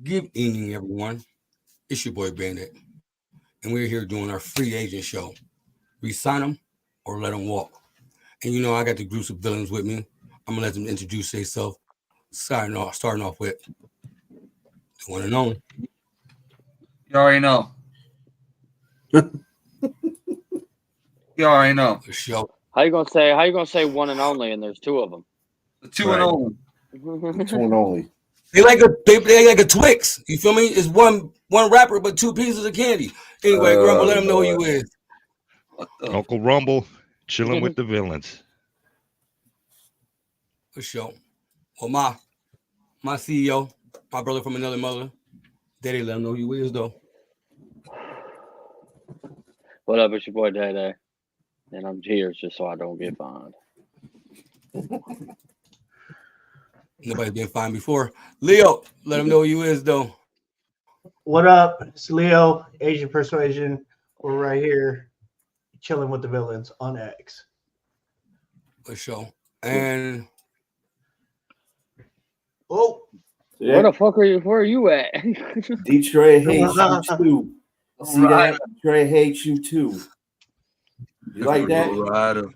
Good evening, everyone. It's your boy Bandit, and we're here doing our free agent show. Resign them or let them walk. And you know, I got the groups of villains with me. I'm gonna let them introduce themselves. Starting off with the one and only. You already know. You already know. The show. How you gonna say one and only? And there's two of them. The two and only. The two and only. They like a Twix. You feel me? It's one wrapper, but two pieces of candy. Anyway, Grumble, let them know who you is. Uncle Rumble, chilling with the villains. For sure. Well, my CEO, my brother from another mother, Daddy, let him know who you is, though. What up, it's your boy Day Day, and I'm here just so I don't get fined. Nobody's been fined before. Leo, let him know who you is, though. What up? It's Leo, Asian Persuasion. We're right here chilling with the villains on X. For sure. And Where the fuck are you? Where are you at? Detroit hates you too. See that? Detroit hates you too. You like that? Rider.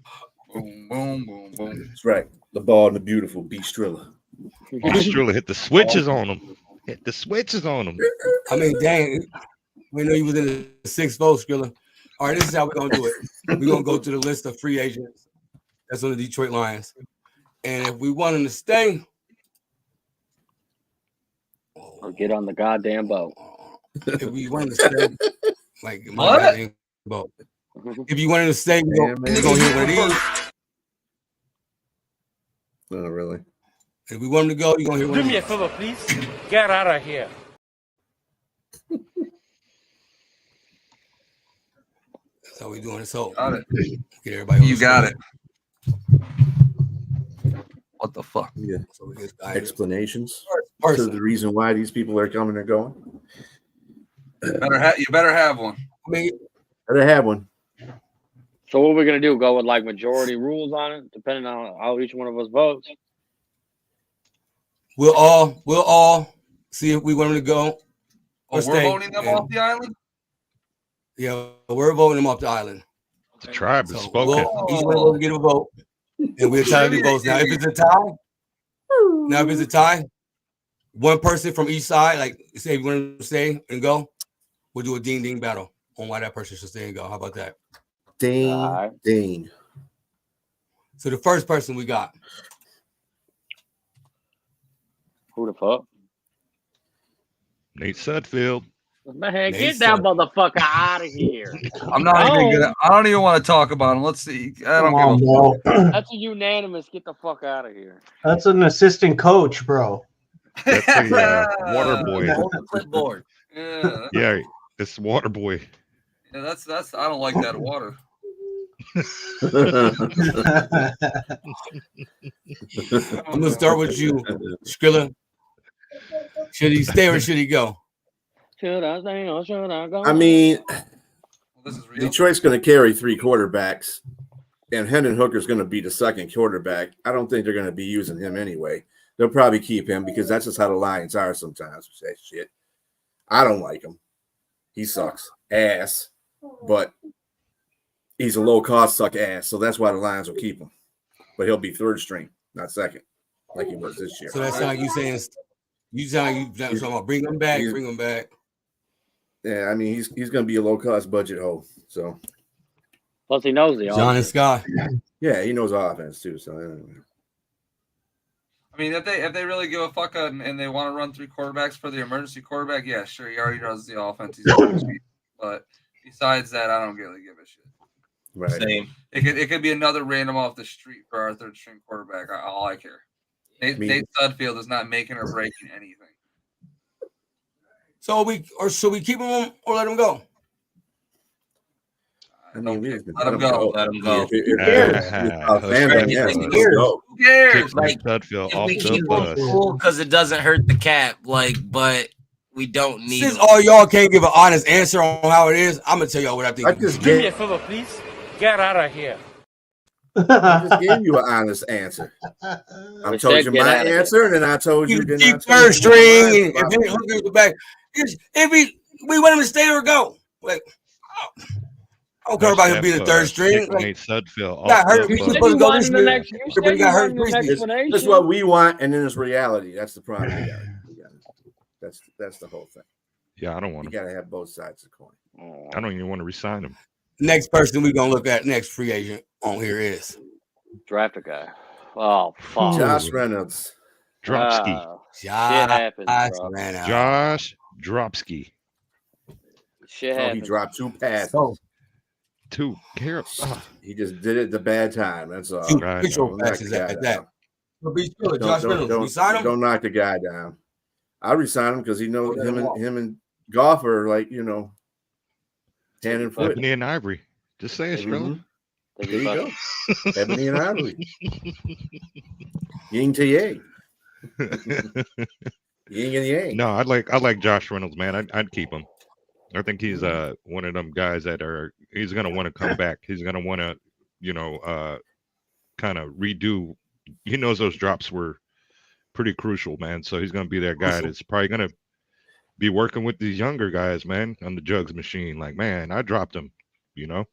Boom, boom, boom, boom. That's right. The ball and the beautiful B Striller. Striller hit the switches on him. Hit the switches on him. I mean, dang, we know he was in the 6th vote, Skrilla. All right, this is how we're gonna do it. We're gonna go to the list of free agents that's on the Detroit Lions, and if we want him to stay, Or get on the goddamn boat. if we want him to stay, like my What? goddamn boat. If you want him to stay, we're gonna hit one of these. No, really. If we want him to go, you're gonna hit one Do of me a these. favor, please. Get out of here. That's how we doing it. So Got it. get everybody. On You the got screen. it. What the fuck? Yeah. So we get started. Explanations Person. to the reason why these people are coming and going. You better have one. I mean, Better have one. So what we're gonna do? Go with like majority rules on it, depending on how each one of us votes. we'll all see if we want him to go or Oh, we're stay. voting them And, off the island? yeah, we're voting him off the island. The tribe has So spoken. each one will get a vote, and we'll try to do votes. Now, if it's a tie, one person from each side, like say we want to stay and go, we'll do a ding ding battle on why that person should stay and go. How about that? Ding, Alright. ding. So the first person we got, Who the fuck? Nate Sudfeld. Man, Nate get that said- motherfucker out of here. I'm not even gonna. I don't even want to talk about him. Let's see. I don't Come give on, a bro. That's a unanimous. Get the fuck out of here. That's an assistant coach, bro. That's a water boy. Hold the clipboard. Yeah, Yeah, it's water boy. yeah, that's. I don't like that water. I'm gonna start with you, Skrilla. Should he stay or should he go? Should I stay or should I go? I mean, This is real. Detroit's going to carry 3 quarterbacks, and Hendon Hooker's going to be the second quarterback. I don't think they're going to be using him anyway. They'll probably keep him because that's just how the Lions are sometimes. Say shit. I don't like him. He sucks ass, but he's a low-cost suck ass, so that's why the Lions will keep him. But he'll be 3rd string, not 2nd, like he was this year. So that's like you saying. You sound like you talking about bring him back, bring him back. Yeah, I mean he's going to be a low-cost budget hole. So Plus he knows the John and Scott. yeah, he knows offense too. So anyway. I mean, if they really give a fuck and they want to run 3 quarterbacks for the emergency quarterback, yeah, sure, he already does the offense. He's but besides that, I don't really give a shit. Right. Same. It could be another random off the street for our 3rd string quarterback. All I care. Nate Sudfeld is not making or breaking anything. So should we keep him or let him go? I mean, we just Let him go. Let him go. Who cares? Like Sudfeld off We the keep bus. him cool because it doesn't hurt the cap. Like, but we don't need Since him. all y'all can't give an honest answer on how it is, I'm gonna tell y'all what I think. I just Do me a get favor, please. Get out of here. I just gave you an honest answer. I We told said you get my out of here. answer, and then I told you. You Then I keep told you third my string, mind and if about Henry it. Hooker was back, if we want him to stay or go. Like, I don't care about him being the third string. Like, Nate Sudfeld got off hurt. You He was said supposed you to go wanted this the year, next. You but said he you got hurt wanted the preseason. This is explanation. what we want, and then it's reality. That's the problem. That's the whole thing. Yeah, I don't You want him. got to have both sides of the coin. Oh, I don't even want to resign him. Next person we're gonna look at, next free agent on here is draft a guy. Oh fuck. Josh Reynolds. Dropsky. Shit happens, bro. Reynolds. Josh Dropsky. Shit Oh, he happens. dropped 2 passes. So, Two. Here. He just did it at the bad time. That's all. two Right, control Don't knock passes the guy at that. down. But be sure, Josh Reynolds, we Don't, sign him. don't knock the guy down. I resign him because he knows him and Goff are like, hand and foot. Ebony and Ivory. Just say it, Strella. There you go. Ebony and Ivory. Ying to yang. Yin and yang. No, I like Josh Reynolds, man. I'd keep him. I think he's one of them guys that he's gonna want to come back. He's gonna want to, kind of redo. He knows those drops were pretty crucial, man. So he's gonna be that guy that's probably gonna be working with these younger guys, man, on the jugs machine. Like, man, I dropped him,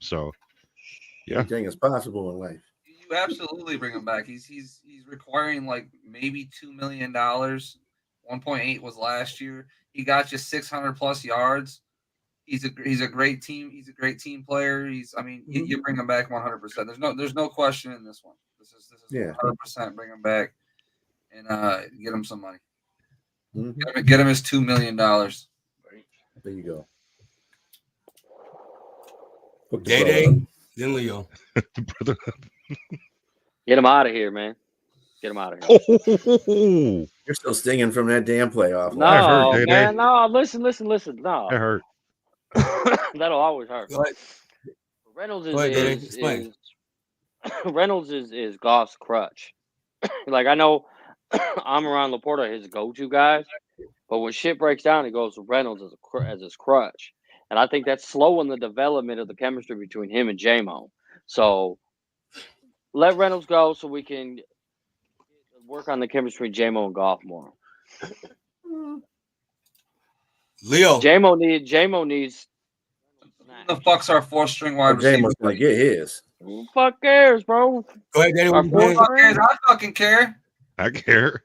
So yeah, Anything is possible in life. You absolutely bring him back. He's requiring like maybe $2 million. 1.8 was last year. He got you 600 plus yards. He's a great team. He's a great team player. You bring him back 100%. There's no question in this one. This is 100% bring him back and get him some money. Mm-hmm. Get him his $2 million. There you go. Day, then Leo. brother. Get him out of here, man. Get him out of here. Oh, You're still stinging from that damn playoff. No, hurt, Day-Day. man. No, listen. No, that hurt. that'll always hurt. Go ahead. Reynolds Go ahead, Day-Day. Explain. Reynolds is Goff's crutch. Like, I know I'm around Laporta, his go-to guys, but when shit breaks down, he goes to Reynolds as his crutch. And I think that's slowing the development of the chemistry between him and J-Mo. So let Reynolds go so we can work on the chemistry between J-Mo and Goff more. Leo. J-Mo needs. Who the fuck's our 4th-string wide receiver? James gonna get his. Who the fuck cares, bro? Go ahead, Daddy. Our What you fourth saying? I fucking care. I care.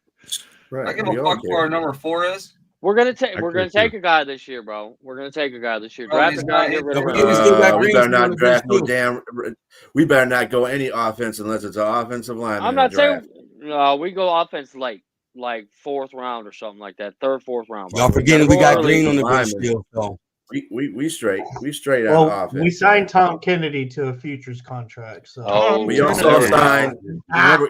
Right. I give a fuck who our number 4 is. We're gonna agree take too. a guy this year, bro. We're gonna take a guy this year. Bro, Draft he's a guy, not- get rid of Don't Reynolds. forget we still got We Green better still on not the draft bench, no too. damn. We better not go any offense unless it's an offensive lineman. I'm in not the draft. saying no. We go offense late, like 4th round or something like that. 3rd, 4th round. Bro. Y'all forgetting we got Early. Green on the bench Lineman. still. So We straight Well, on offense. we signed Tom Kennedy to a futures contract. So Oh, We also signed. Remember,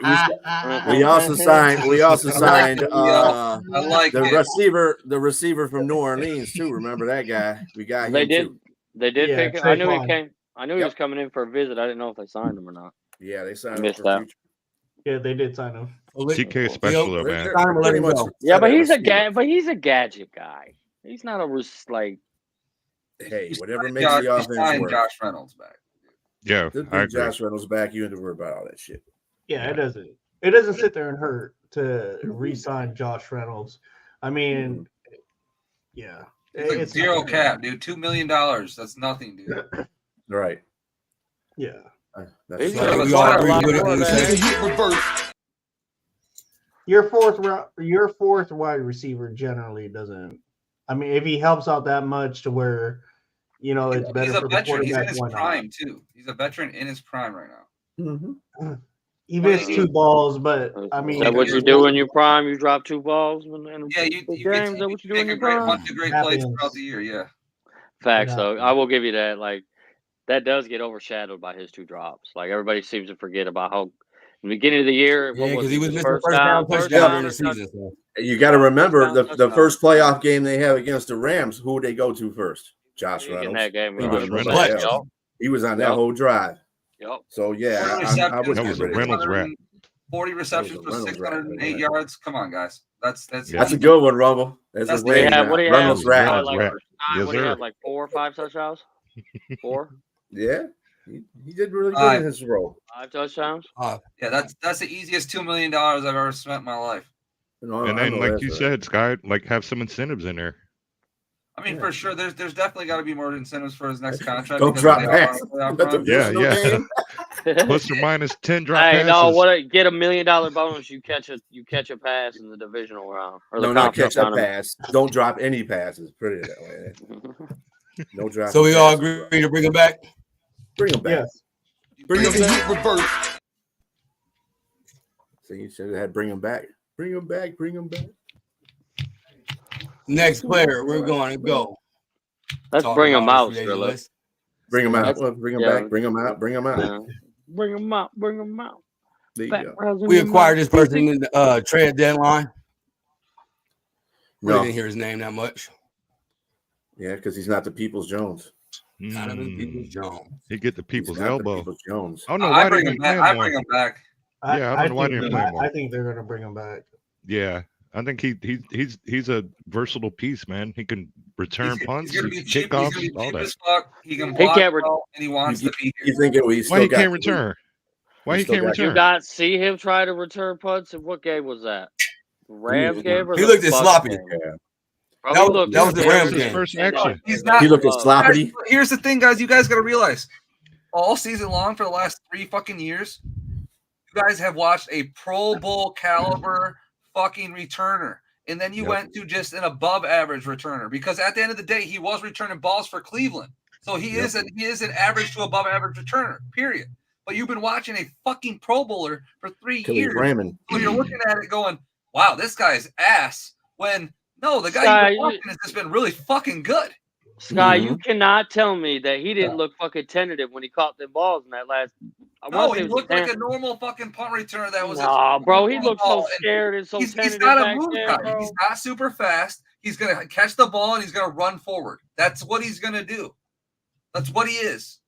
we also signed. I like the it. receiver from New Orleans too. Remember that guy? We got They him did. too. They did Yeah, pick him. I knew he Trayvon. came. I knew he Yep. was coming in for a visit. I didn't know if they signed him or not. Yeah, they signed him Missed for that. future. yeah, they did sign him. TK special though, man. Sign him or let Pretty him much go. Yeah, but set he's receiver. but he's a gadget guy. He's not a like. Hey, whatever You makes the offense signed work. Josh Reynolds back. Yeah, Just I bring agree. Josh Reynolds back. You don't have to worry about all that shit. Yeah, it doesn't. It doesn't sit there and hurt to re-sign Josh Reynolds. I mean, yeah, It's like it's zero not- cap, dude. $2 million. That's nothing, dude. Right. Yeah, That's He's gonna we be all a agree lot with it more when we than- say your fourth wide receiver generally doesn't. I mean, if he helps out that much to where, it's better He's a for the veteran. He's in quarterback. his Why not? prime too. He's a veteran in his prime right now. Mm-hmm. He missed 2 balls, but I Is mean, that what you do in your prime? You drop 2 balls in Yeah, big you games. Is that what you do in make a your great prime? bunch of great plays Happens. throughout the year. Yeah. Facts, It though. happens. I will give you that. Like, that does get overshadowed by his 2 drops. Like, everybody seems to forget about how, in the beginning of the year, yeah, what was because he it, was his missing first down touchdown during the season. So. You got to remember Touchdown, the first playoff touchdown. game they have against the Rams. Who would they go to first? Josh In Reynolds. that game, He was 100%. Reynolds. Yup. He was on that Yep. whole drive. Yep. So yeah, 40 I receptions, would That was a get rid of him. Reynolds rap. 40 receptions a for Reynolds rap, 608 right. yards. Come on, guys. That's Yeah. That's a good one, Rumble. That's That's his what What do you name have? now. What do you Reynolds have? rap. Reynolds Like, rap. Yes, what do you sir. have? Like 4 or 5 touchdowns? 4? Yeah. He did really good in his role. 5 touchdowns. Yeah, that's the easiest $2 million I've ever spent in my life. And then, like you said, Sky, like have some incentives in there. I mean, for sure, there's definitely got to be more incentives for his next contract. Don't drop pass. Yeah. Plus or minus 10 drop passes. Hey, no, get $1 million bonus. You catch a pass in the divisional round. Or the not catch a tournament. pass. Don't drop any passes. Put it that way. No drop. So we all agree to bring him back. Bring him back. Yes. Bring him back. Reverse. So you should have had bring him back. Bring him back. Bring him back. Next player, we're going to go. Let's bring him out, Skrilla. Bring him out. Bring him back. Bring him out. Bring him out. Yeah. Bring him out. Bring him out. There you go. We acquired this person in the trade deadline. We No. didn't hear his name that much. Yeah, because he's not the People's Jones. Not even People's Jones. He get the people's He's not the elbow. People's Jones. I don't know I why bring they him didn't back. play I more. bring him back. Yeah, I don't know why they didn't play more. I think they're going to bring him back. Yeah, I think he's a versatile piece, man. He can return punts, He's gonna be cheap. He's kickoffs, gonna be all cheap that. as fuck. He can He block can't well, and he wants to be here. You think we Why he can't return? Why we he still can't got- You return? not see him try to return punts? And what game was that? Rams game? Or He the looked at Bucs sloppy. game? Yeah. Bro, That he was- looked that was the very Rams good. game. First action. He's not. He looked at sloppy. Here's the thing, guys. You guys got to realize, all season long for the last 3 fucking years, you guys have watched a Pro Bowl caliber fucking returner, and then you Yep. went to just an above average returner because at the end of the day, he was returning balls for Cleveland, so he is an average to above average returner. Period. But you've been watching a fucking Pro Bowler for 3 Khalid years, Raymond. so you're looking at it going, "Wow, this guy's ass." When no, the guy Sky, you've been watching has just been really fucking good. Sky, you cannot tell me that he didn't look fucking tentative when he caught them balls in that last. I No, want he to say looked it was like a normal fucking punt returner that was. Nah, bro, he looked so And scared and so He's tentative not a back move there, guy. bro. He's not super fast. He's gonna catch the ball and he's gonna run forward. That's what he's gonna do. That's what he is.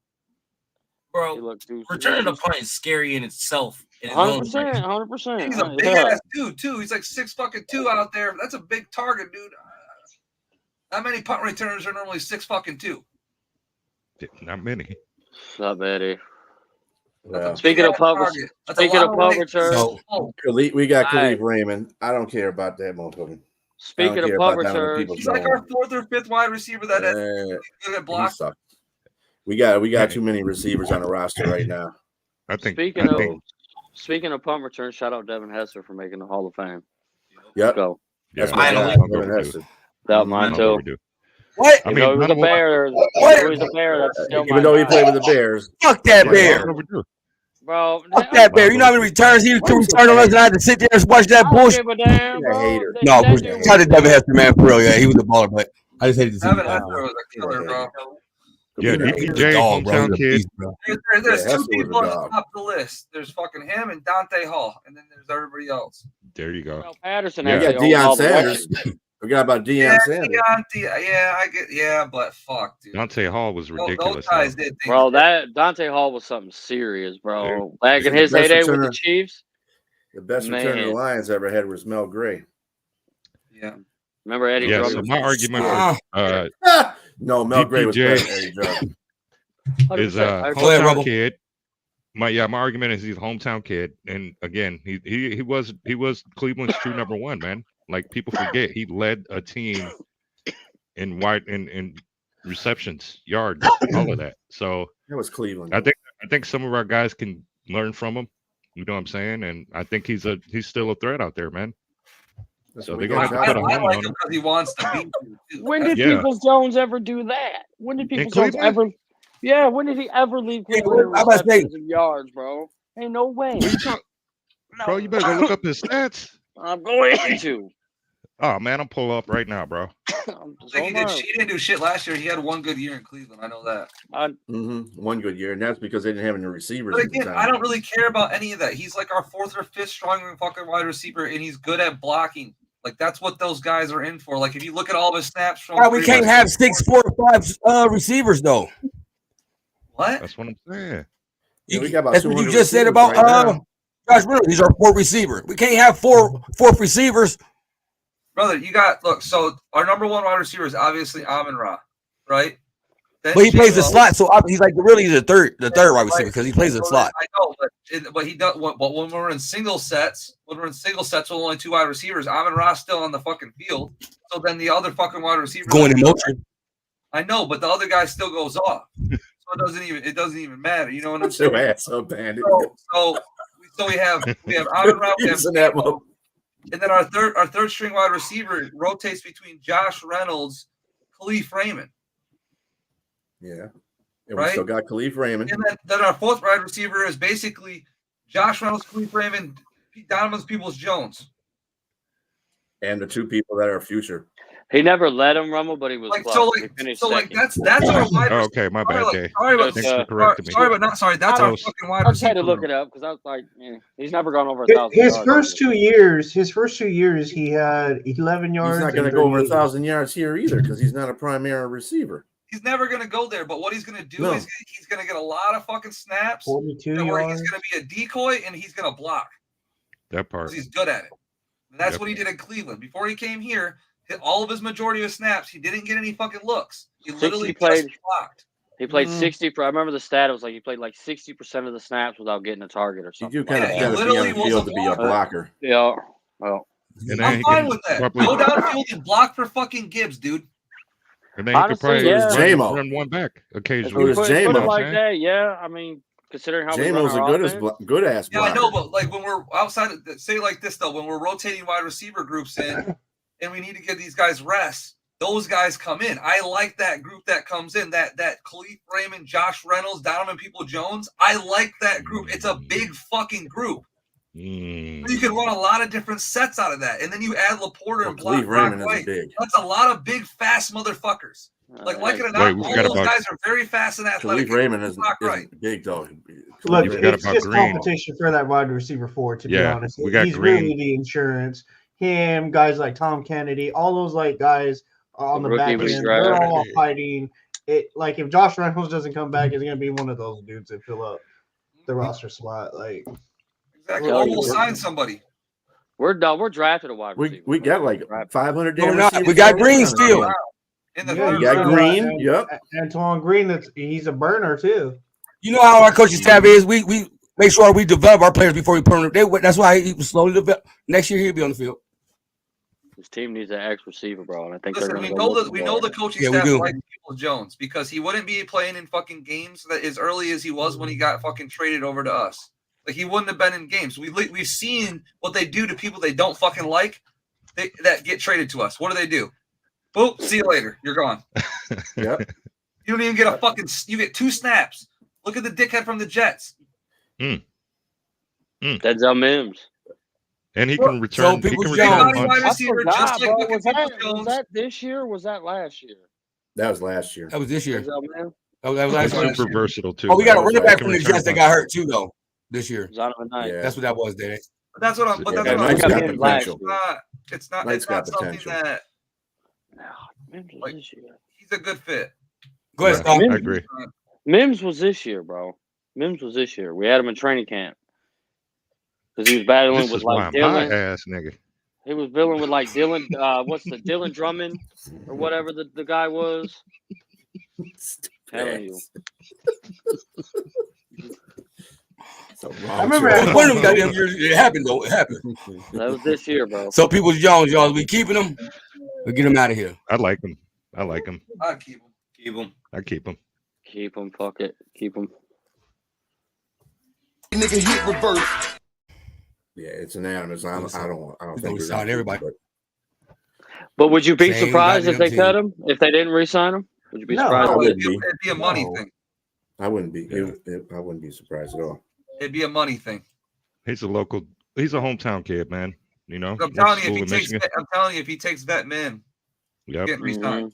He Bro, looked too returning a punt is scary in itself. In its own right. 100%. He's a big ass dude too. He's like 6'2" out there. That's a big target, dude. How many punt returners are normally 6'2"? Not many. Not bad. Well, Speaking of punt, Target. That's a speaking lot of of punt weight. returns, Oh, We got Alright. Khalid Raymond. I don't care about that motherfucker. speaking of care punt about that when returns, people he's like our 4th or 5th wide receiver that has good at He block. sucked. We got too many receivers on the roster right now. I think. speaking of punt returns, shout out Devin Hester for making the Hall of Fame. Yep. Go. That's Yeah, my Finally. guy, I'll go Devin with Hester. That mine I'll go too. with What? I Even though he was a none of them- bear, What? he was a bear. That's still Even my though he guy. played with the Bears. Fuck that Yeah, bear. overdue. Bro, Fuck that bear. You know how many returns he can return on us, and I had to sit there and watch that I don't bullshit. give a damn, He's a bro. hater. No, That dude shout out to was- Devin Hester, man, for real. Yeah, he was a baller, but I just hated to see Devin him. Hester was a killer, bro. Yeah, He's a DPJ, dog, bro. He's hometown a kid. beast, bro. There's Yeah, two Hester was a people at the dog. top of the list. There's fucking him and Dante Hall, and then there's everybody else. There you go. Well, Patterson Yeah. We got actually owned all Deion the Sanders. weapons. Forgot about Deion Yeah, Sanders. I get. Yeah, but fuck, dude. Dante Hall was Those ridiculous. guys though. did things. Bro, that Dante Hall was something serious, bro. Back in The his best heyday with the returner. Chiefs. The best return the Man. Lions ever had was Mel Gray. Yeah. Remember Eddie Yeah, so Drummond? my argument Ah. for No, Mel Gray was DPJ. better than Eddie Drummond. is 100%. Go ahead, hometown Rebel. kid. My argument is he's a hometown kid, and again, he was Cleveland's true number one, man. Like people forget, he led a team in receptions, yards, all of that. So That was Cleveland. I think some of our guys can learn from him. You know what I'm saying? And I think he's still a threat out there, man. That's So what they we got got. to put a I helmet like on him him. because he wants to beat you, too. When did Yeah. Peoples Jones ever do that? When did Peoples Jones Cleveland? ever? Yeah, when did he ever leave Hey, Cleveland in I'm about to say- receptions and yards, bro? Ain't no way. What you talk- Bro, you better go look up his stats. I'm going to. Oh man, I'm pull up right now, bro. I'm I think he didn't do shit last year. He had one good year in Cleveland. I know that. One good year, and that's because they didn't have any receivers. But at the again, time. I don't really care about any of that. He's like our 4th or 5th strong fucking wide receiver, and he's good at blocking. Like that's what those guys are in for. Like if you look at all of his snaps from, Why we can't have 6, 4, 5 receivers though? what? That's what I'm saying. Yeah, we got about That's what you 200 just said receivers about right now. Josh Miller. He's our 4th receiver. We can't have fourth receivers. Brother, you got look. So our number 1 wide receiver is obviously Amon-Ra, right? But he plays the slot, so he's like really the third wide receiver because he plays the slot. I know, but he does. But when we're in single sets, with only 2 wide receivers, Amon-Ra's still on the fucking field. So then the other fucking wide receiver Going in motion. I know, but the other guy still goes off. So it doesn't even matter. You know what I'm saying? Your ass up, Bandit. So we have Amon-Ra, and then our third string wide receiver rotates between Josh Reynolds, Khalif Raymond. Yeah. And right? we still got Khalif Raymond. And then our fourth wide receiver is basically Josh Reynolds, Khalif Raymond, Donovan Peoples-Jones. And the 2 people that are future. He never let him rumble, but he was like, close. He finished second. That's our wide receiver. Okay, my bad, Jay. Thanks for correcting me. Sorry, but not sorry. That's our fucking wide receiver. I had to look it up because I was like, he's never gone over 1,000 His yards. first 2 years, he had 11 yards. He's not going to go over 1,000 yards here either because he's not a primary receiver. He's never going to go there, but what he's going to do is he's going to get a lot of fucking snaps. 42 where yards. he's going to be a decoy and he's going to block. That part. He's good at it. And that's what he did in Cleveland. Before he came here, all of his majority of snaps, he didn't get any fucking looks. He literally just blocked. He played 60. I remember the stat. It was like he played like 60% of the snaps without getting a target or something. You do kind of got to be on the field to be a blocker. Yeah. Well, I'm fine with that. Go downfield and block for fucking Gibbs, dude. And then you could probably run one back occasionally. Put it like that, yeah. I mean, considering how J-Mo's a good ass blocker. Yeah, I know, but like when we're outside, say like this though, when we're rotating wide receiver groups in, and we need to give these guys rest, those guys come in. I like that group that comes in. That Khalif Raymond, Josh Reynolds, Donovan Peoples-Jones. I like that group. It's a big fucking group. You can run a lot of different sets out of that, and then you add Laporta and block White. That's a lot of big, fast motherfuckers. Like it or not, all those guys are very fast and athletic. Khalif Raymond is big though. Look, it's just competition for that wide receiver forward. To be honest, he's really the insurance. Him, guys like Tom Kennedy, all those like guys on the back end, they're all fighting. It like if Josh Reynolds doesn't come back, it's gonna be one of those dudes that fill up the roster slot. Like exactly, or we'll sign somebody. We're done. We're drafted a wide receiver. We got like 500. We got Green still. We got Green. Yep, Antoine Green. He's a burner too. You know how our coaching staff is. We make sure we develop our players before we put them. That's why he was slowly develop. Next year he'll be on the field. His team needs an X receiver, bro, and I think we know the coaching staff like Peoples-Jones because he wouldn't be playing in fucking games that as early as he was when he got fucking traded over to us. Like he wouldn't have been in games. We've seen what they do to people they don't fucking like that get traded to us. What do? Boop, see you later. You're gone. Yep. You don't even get a fucking. You get 2 snaps. Look at the dickhead from the Jets. Denzel Mims. And he can return. So he can return wide receiver just like was that this year? Or was that last year? That was last year. That was this year. That was last year. Super versatile too. Oh, we got a running back from the Jets that got hurt too, though. This year. Yeah. That's what that was, Danny. That's what I'm. But that's Knight's what got I'm potential. It's not Knight's got something potential. that. Like, he's a good fit. Go ahead, Scott. I agree. Mims was this year, bro. Mims was this year. We had him in training camp because he was battling This with is like my Dylan. ass nigga. He was dealing with like Dylan. What's the Dylan Drummond or whatever the guy was? Telling you. I remember one of them goddamn years. It happened though. It happened. That was this year, bro. So Peoples-Jones, y'all, we keeping him. We get him out of here. I like him. I keep him. Keep him. I keep him. Keep him. Fuck it. Keep him. Nigga hit reverse. Yeah, it's unanimous. I don't think we signed everybody. But would you be Same surprised if they goddamn cut him? If they didn't re-sign him? Would you be surprised? It'd be a money thing. I wouldn't be. I wouldn't be surprised at all. It'd be a money thing. He's a hometown kid, man. You know. I'm telling you, if he takes vet men, yep. getting re-signed.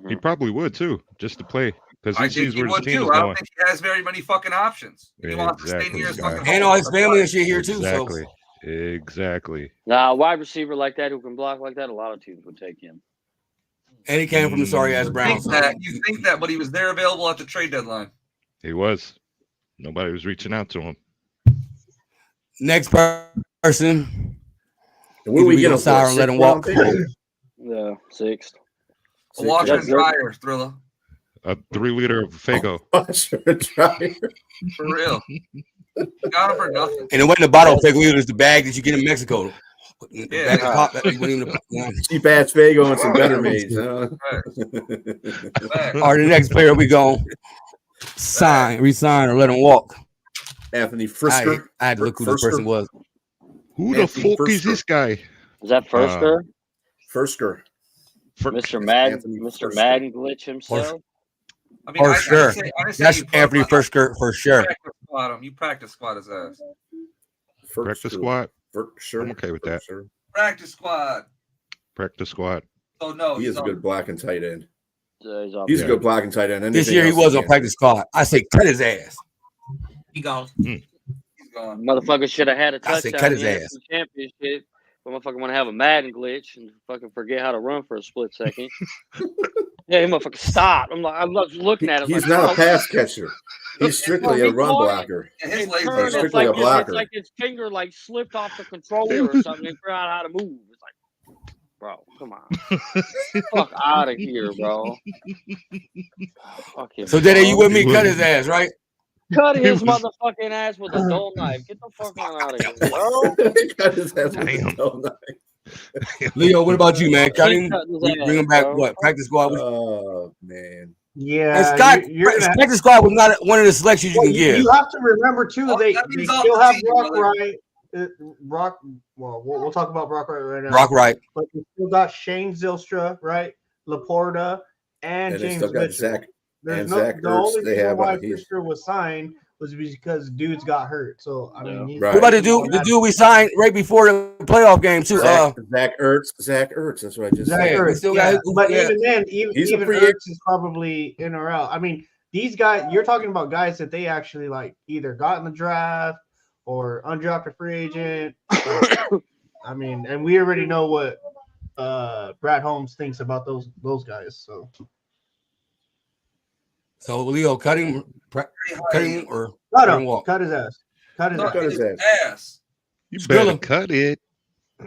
He probably would too, just to play because he sees where his team is I don't going. think he has very many fucking options. He wants to stay near his fucking home. And all his family and shit here too. Exactly. So. Exactly. Now, a wide receiver like that who can block like that, a lot of teams would take him. And he came from the sorry ass Browns. You think that, but he was there available at the trade deadline. He was. Nobody was reaching out to him. Next person. What do we get him for? Let him walk. Yeah, 6th. Washer and dryer, Thriller. A 3-liter of Fago. For real. Got him for nothing. And it wasn't a bottle of Fago, it was the bag that you get in Mexico. Yeah, pop, cheap ass Fago and some better maids. Huh? All right, the next player we go. Resign, or let him walk. Anthony Frisker. I had to look who this person was. Who the fuck is this guy? Is that Frisker? Frisker. Mr. Madden glitch himself. I mean, for sure. That's Anthony Frisker for sure. You practice squad his ass. Practice squad. Sure. I'm okay with that. Practice squad. Practice squad. So no, he is a good blocking tight end. He's a good blocking tight end. This year he was on practice squad. I say cut his ass. He gone. He's gone. Motherfucker should have had a touchdown. I say cut his ass. Championship. But motherfucker want to have a Madden glitch and fucking forget how to run for a split second. Yeah, he motherfucker stop. I'm looking at him. He's not a pass catcher. He's strictly a run blocker. His legs are strictly a blocker. It's like his finger slipped off the controller or something and figured out how to move. It's like, bro, come on. Fuck out of here, bro. Fuck him, so Dede, you with me? Cut his ass, right? Cut his motherfucking ass with a dull knife. Get the fuck out of here, bro. Cut his ass with a dull knife. Leo, what about you, man? Cut him. Bring him back. Bro. What? Practice squad. Oh man. Yeah. Practice squad was not one of the selections you can give. You have to remember too. They still have Brock. Well, we'll talk about Brock right now. Brock Wright. But they still got Shane Zylstra, right? Laporta and James still got Mitchell. Zach. There's Zach the only reason why Fisher was signed was because dudes got hurt. So I mean, what about the dude we signed right before the playoff game too? Zach Ertz. That's what I just said. Ertz, but even then, even Ertz is probably in or out. I mean, these guys, you're talking about guys that they actually either got in the draft or undrafted free agent. I mean, and we already know what Brad Holmes thinks about those guys. So Leo, cut him or cut his ass. Cut his ass. You better cut it.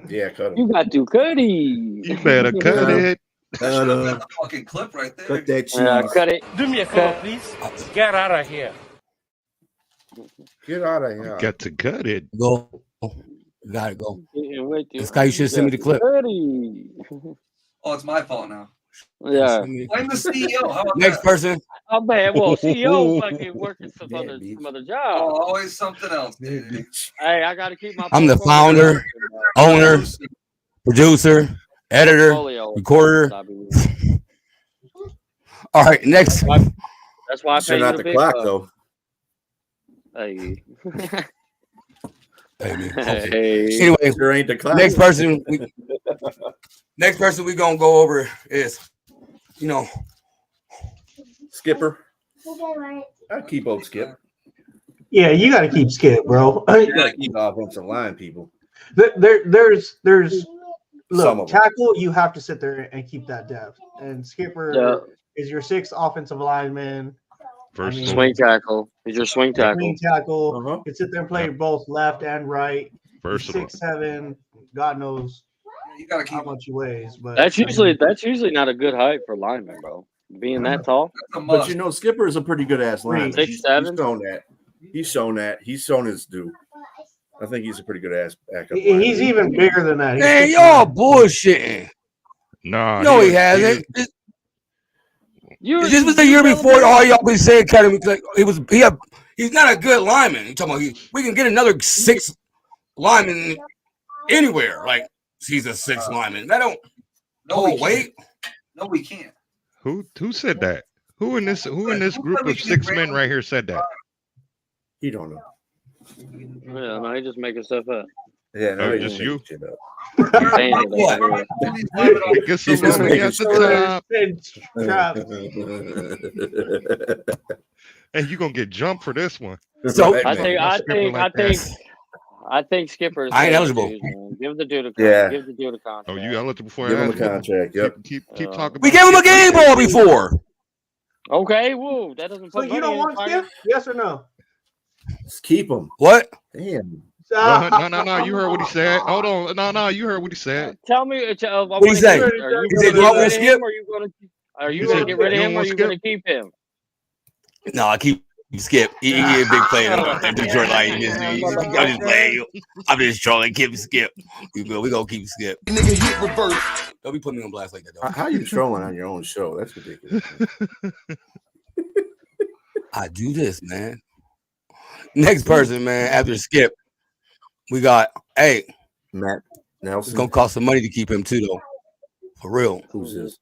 Yeah, cut him. You got to cut it. You better cut it. That's a fucking clip right there. Cut that cheese. Cut it. Do me a favor, please. Get out of here. Get out of here. You got to cut it. Go. You gotta go. This guy, you should send me the clip. Oh, it's my fault now. Yeah. Blame the CEO. How about Next person. Oh man, well, CEO fucking working some other job. Oh, always something else, dude. Hey, I gotta keep my. I'm the founder, owner, producer, editor, recorder. All right, next. That's why I pay you not the clock though. Hey. Hey, man. Hey. Anyway, there ain't the clock. Next person we gonna go over is, Skipper. I keep old Skip. Yeah, you got to keep Skip, bro. You got to keep offensive line people. There's look, tackle. You have to sit there and keep that depth. And Skipper is your sixth offensive lineman. Swing tackle. He's your swing tackle. Swing tackle. You can sit there and play both left and right. Versatile. 6'7". God knows you gotta keep how much he weighs, but that's usually not a good height for linemen, bro. Being that tall. But Skipper is a pretty good ass lineman. 6'7". He's shown that. He's shown his due. I think he's a pretty good ass backup. He's even bigger than that. Hey, y'all bullshitting. Nah. No, he hasn't. This was the year before all y'all been saying cut him. Like he's not a good lineman. You talking about we can get another 6 lineman anywhere. Like he's a 6 lineman. That don't weight. No, we can't. Who said that? Who in this group of 6 men right here said that? He don't know. Yeah, no, he just making stuff up. Yeah, no, just you. What? Get somebody at the top. And you gonna get jumped for this one. So I think Skipper. I ain't eligible. Give the dude a contract. Give the dude a contract. Oh, you eligible for Give him a contract. Yep. Keep talking. We gave him a game ball before. Okay, whoa, that doesn't. So you don't want Skip? Yes or no? Let's keep him. What? Damn. No. You heard what he said. Hold on. No. You heard what he said. Tell me. What he say? Are you going to skip? Are you going to get rid of him or are you going to keep him? No, I keep Skip. He a big player in Detroit Lions. I'm just playing. I'm just trolling. Keep Skip. We gonna keep Skip. Nigga hit reverse. Don't be putting me on blast like that, though. How are you trolling on your own show? That's ridiculous. I do this, man. Next person, man. After Skip, we got Matt Nelson. It's gonna cost some money to keep him too, though. For real. Who's this?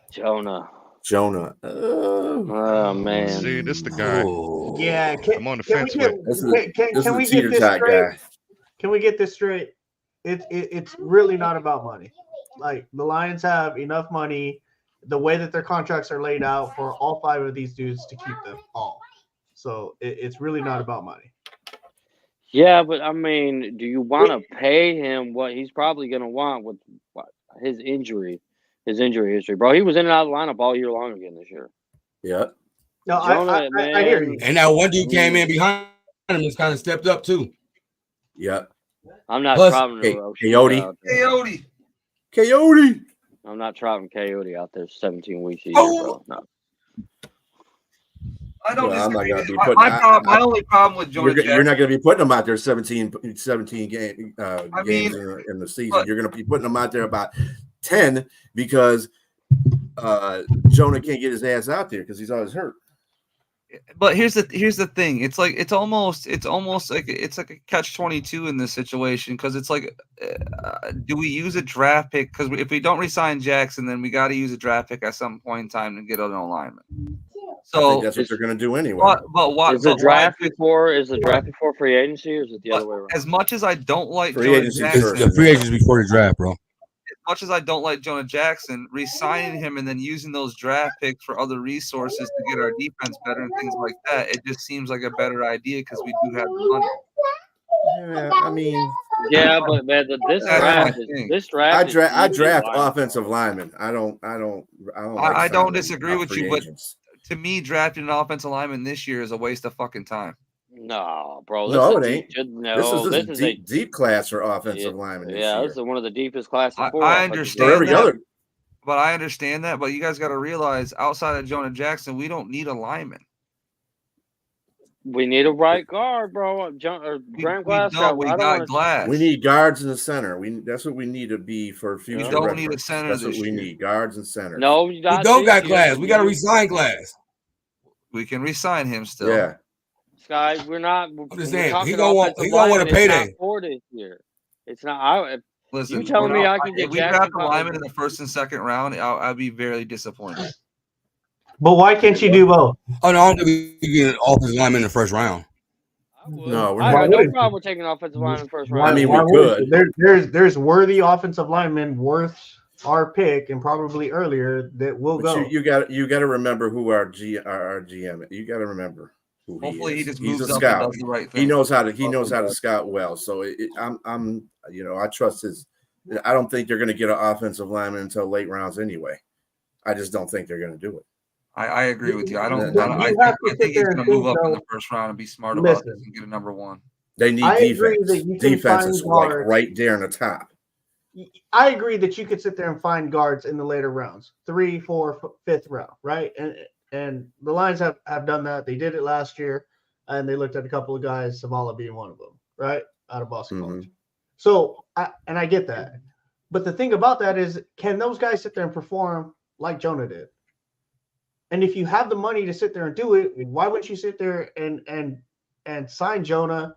Jonah. Oh man. See, this the guy. Yeah, I'm on the fence with. Can we get this straight? Can we get this straight? It's really not about money. Like the Lions have enough money, the way that their contracts are laid out for all 5 of these dudes to keep them all. So it's really not about money. Yeah, but I mean, do you want to pay him what he's probably going to want with his injury history, bro? He was in and out of the lineup all year long again this year. Yeah. No, Jonah, I hear you. And that one dude came in behind him and kind of stepped up too. Yeah. I'm not trotting Coyote. I'm not trotting Coyote out there 17 weeks a year, bro. No. I don't disagree. My only problem with Jonah Jackson, you're not going to be putting him out there 17 games in the season. You're going to be putting him out there about 10 because Jonah can't get his ass out there because he's always hurt. But here's the thing. It's almost like a catch-22 in this situation because it's like, do we use a draft pick? Because if we don't re-sign Jackson, then we got to use a draft pick at some point in time to get an alignment. So I think that's what they're going to do anyway. But what is the draft before free agency, or is it the other way around? As much as I don't like free agency, the free agency before the draft, bro. As much as I don't like Jonah Jackson, re-signing him and then using those draft picks for other resources to get our defense better and things like that, it just seems like a better idea because we do have the money. Yeah, I mean, yeah, but man, this draft. I draft offensive linemen. I don't disagree with you, but to me, drafting an offensive lineman this year is a waste of fucking time. No, bro. No, it ain't. This is a deep class for offensive linemen. Yeah, this is one of the deepest classes. I understand that, but I understand that. But you guys got to realize, outside of Jonah Jackson, we don't need a lineman. We need a right guard, bro. Graham Glasgow. We got Glass. We need guards in the center. That's what we need to be for future. We don't need a center. That's what we need. Guards and center. No, we don't got Glass. We got to resign Glass. We can resign him still. Yeah. Guys, we're not. I'm just saying, he gonna want a payday for this year. It's not. Listen, you telling me I can get? If we draft a lineman in the first and second round, I'd be very disappointed. But why can't you do both? Oh no, I don't think we get an offensive lineman in the first round. No, I have no problem with taking offensive lineman in the first round. I mean, we could. There's worthy offensive linemen worth our pick and probably earlier that will go. You got to remember who our GM. You got to remember. Hopefully he just moves up a scout. And does the right thing. He knows how to scout well. So I trust his. I don't think they're going to get an offensive lineman until late rounds anyway. I just don't think they're going to do it. I agree with you. I think he's going to move up in the first round and be smart about this and get a number one. They need defense. Defense is like right there in the top. I agree that you could sit there and find guards in the later rounds, 3, 4, 5th round, right? And the Lions have done that. They did it last year, and they looked at a couple of guys, Zavala being one of them, right, out of Boston College. So, I get that. But the thing about that is, can those guys sit there and perform like Jonah did? And if you have the money to sit there and do it, why wouldn't you sit there and sign Jonah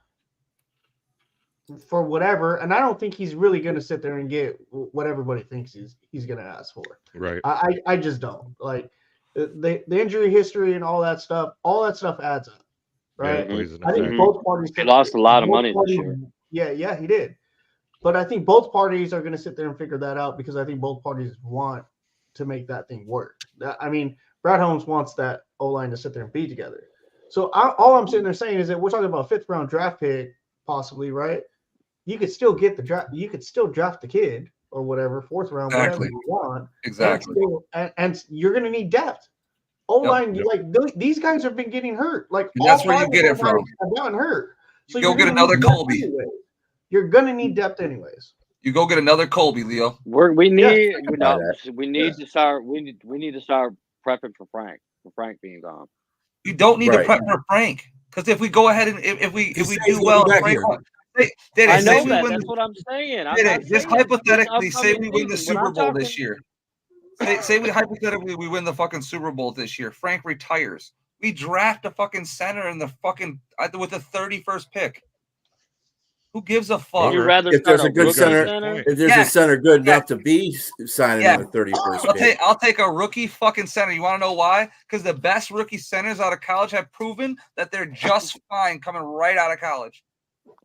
for whatever? And I don't think he's really going to sit there and get what everybody thinks he's going to ask for. Right. I just don't. Like, the injury history and all that stuff adds up, right? Yeah, I think both parties lost a lot of money this year. Yeah, he did. But I think both parties are going to sit there and figure that out because I think both parties want to make that thing work. I mean, Brad Holmes wants that O-line to sit there and be together. So all I'm sitting there saying is that we're talking about a 5th round draft pick, possibly, right? You could still get the draft. You could still draft the kid or whatever, 4th round, whatever you want. Exactly. And you're going to need depth. O-line, these guys have been getting hurt. Like, that's where you get it from. Have gotten hurt. So you'll get another Colby. You're going to need depth anyways. You go get another Colby, Leo. We need to start prepping for Frank being gone. You don't need to prep for Frank, because if we go ahead and if we do well, Frank, I know that. That's what I'm saying. Just hypothetically, say we win the Super Bowl this year. Say we hypothetically we win the fucking Super Bowl this year. Frank retires. We draft a fucking center in the fucking with the 31st pick. Who gives a fuck? If there's a good center, if there's a center good enough to be signing in the 31st pick. I'll take a rookie fucking center. You want to know why? Because the best rookie centers out of college have proven that they're just fine coming right out of college.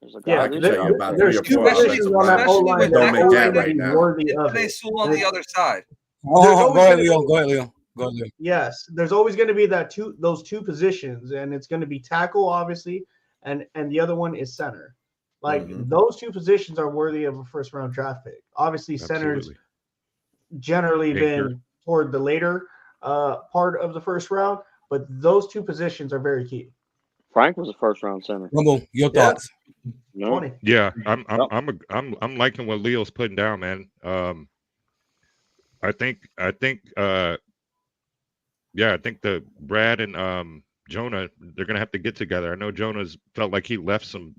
There's two positions on that O-line that are going to be worthy of it. On the other side. Go ahead, Leo. Yes, there's always going to be those two positions, and it's going to be tackle, obviously, and the other one is center. Like those two positions are worthy of a first round draft pick. Obviously, centers generally been toward the later part of the first round, but those two positions are very key. Frank was a first round center. Rumble, your thoughts? No. Yeah, I'm liking what Leo's putting down, man. I think the Brad and Jonah, they're gonna have to get together. I know Jonah's felt like he left some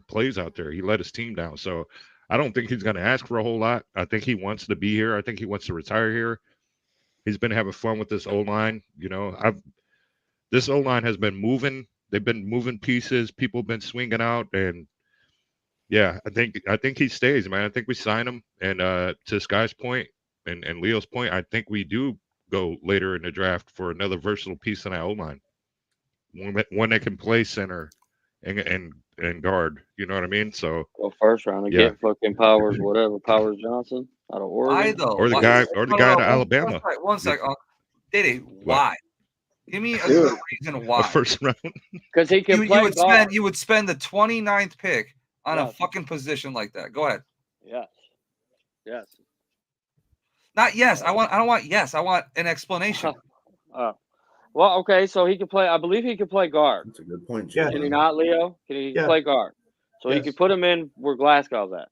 plays out there. He let his team down. So I don't think he's gonna ask for a whole lot. I think he wants to be here. I think he wants to retire here. He's been having fun with this O-line. This O-line has been moving. They've been moving pieces. People have been swinging out, and yeah, I think he stays, man. I think we sign him. And to Sky's point and Leo's point, I think we do go later in the draft for another versatile piece in that O-line, one that can play center and guard. You know what I mean? So first round and get fucking Powers Johnson out of Oregon, or the guy to Alabama. One second, Diddy, why? Give me a good reason why. First round, because he can play. You would spend the 29th pick on a fucking position like that. Go ahead. Yes. Not yes. I don't want yes. I want an explanation. Well, okay, so he can play. I believe he can play guard. That's a good point, Jim. Can he not, Leo? Can he play guard? So he can put him in where Glasgow's at.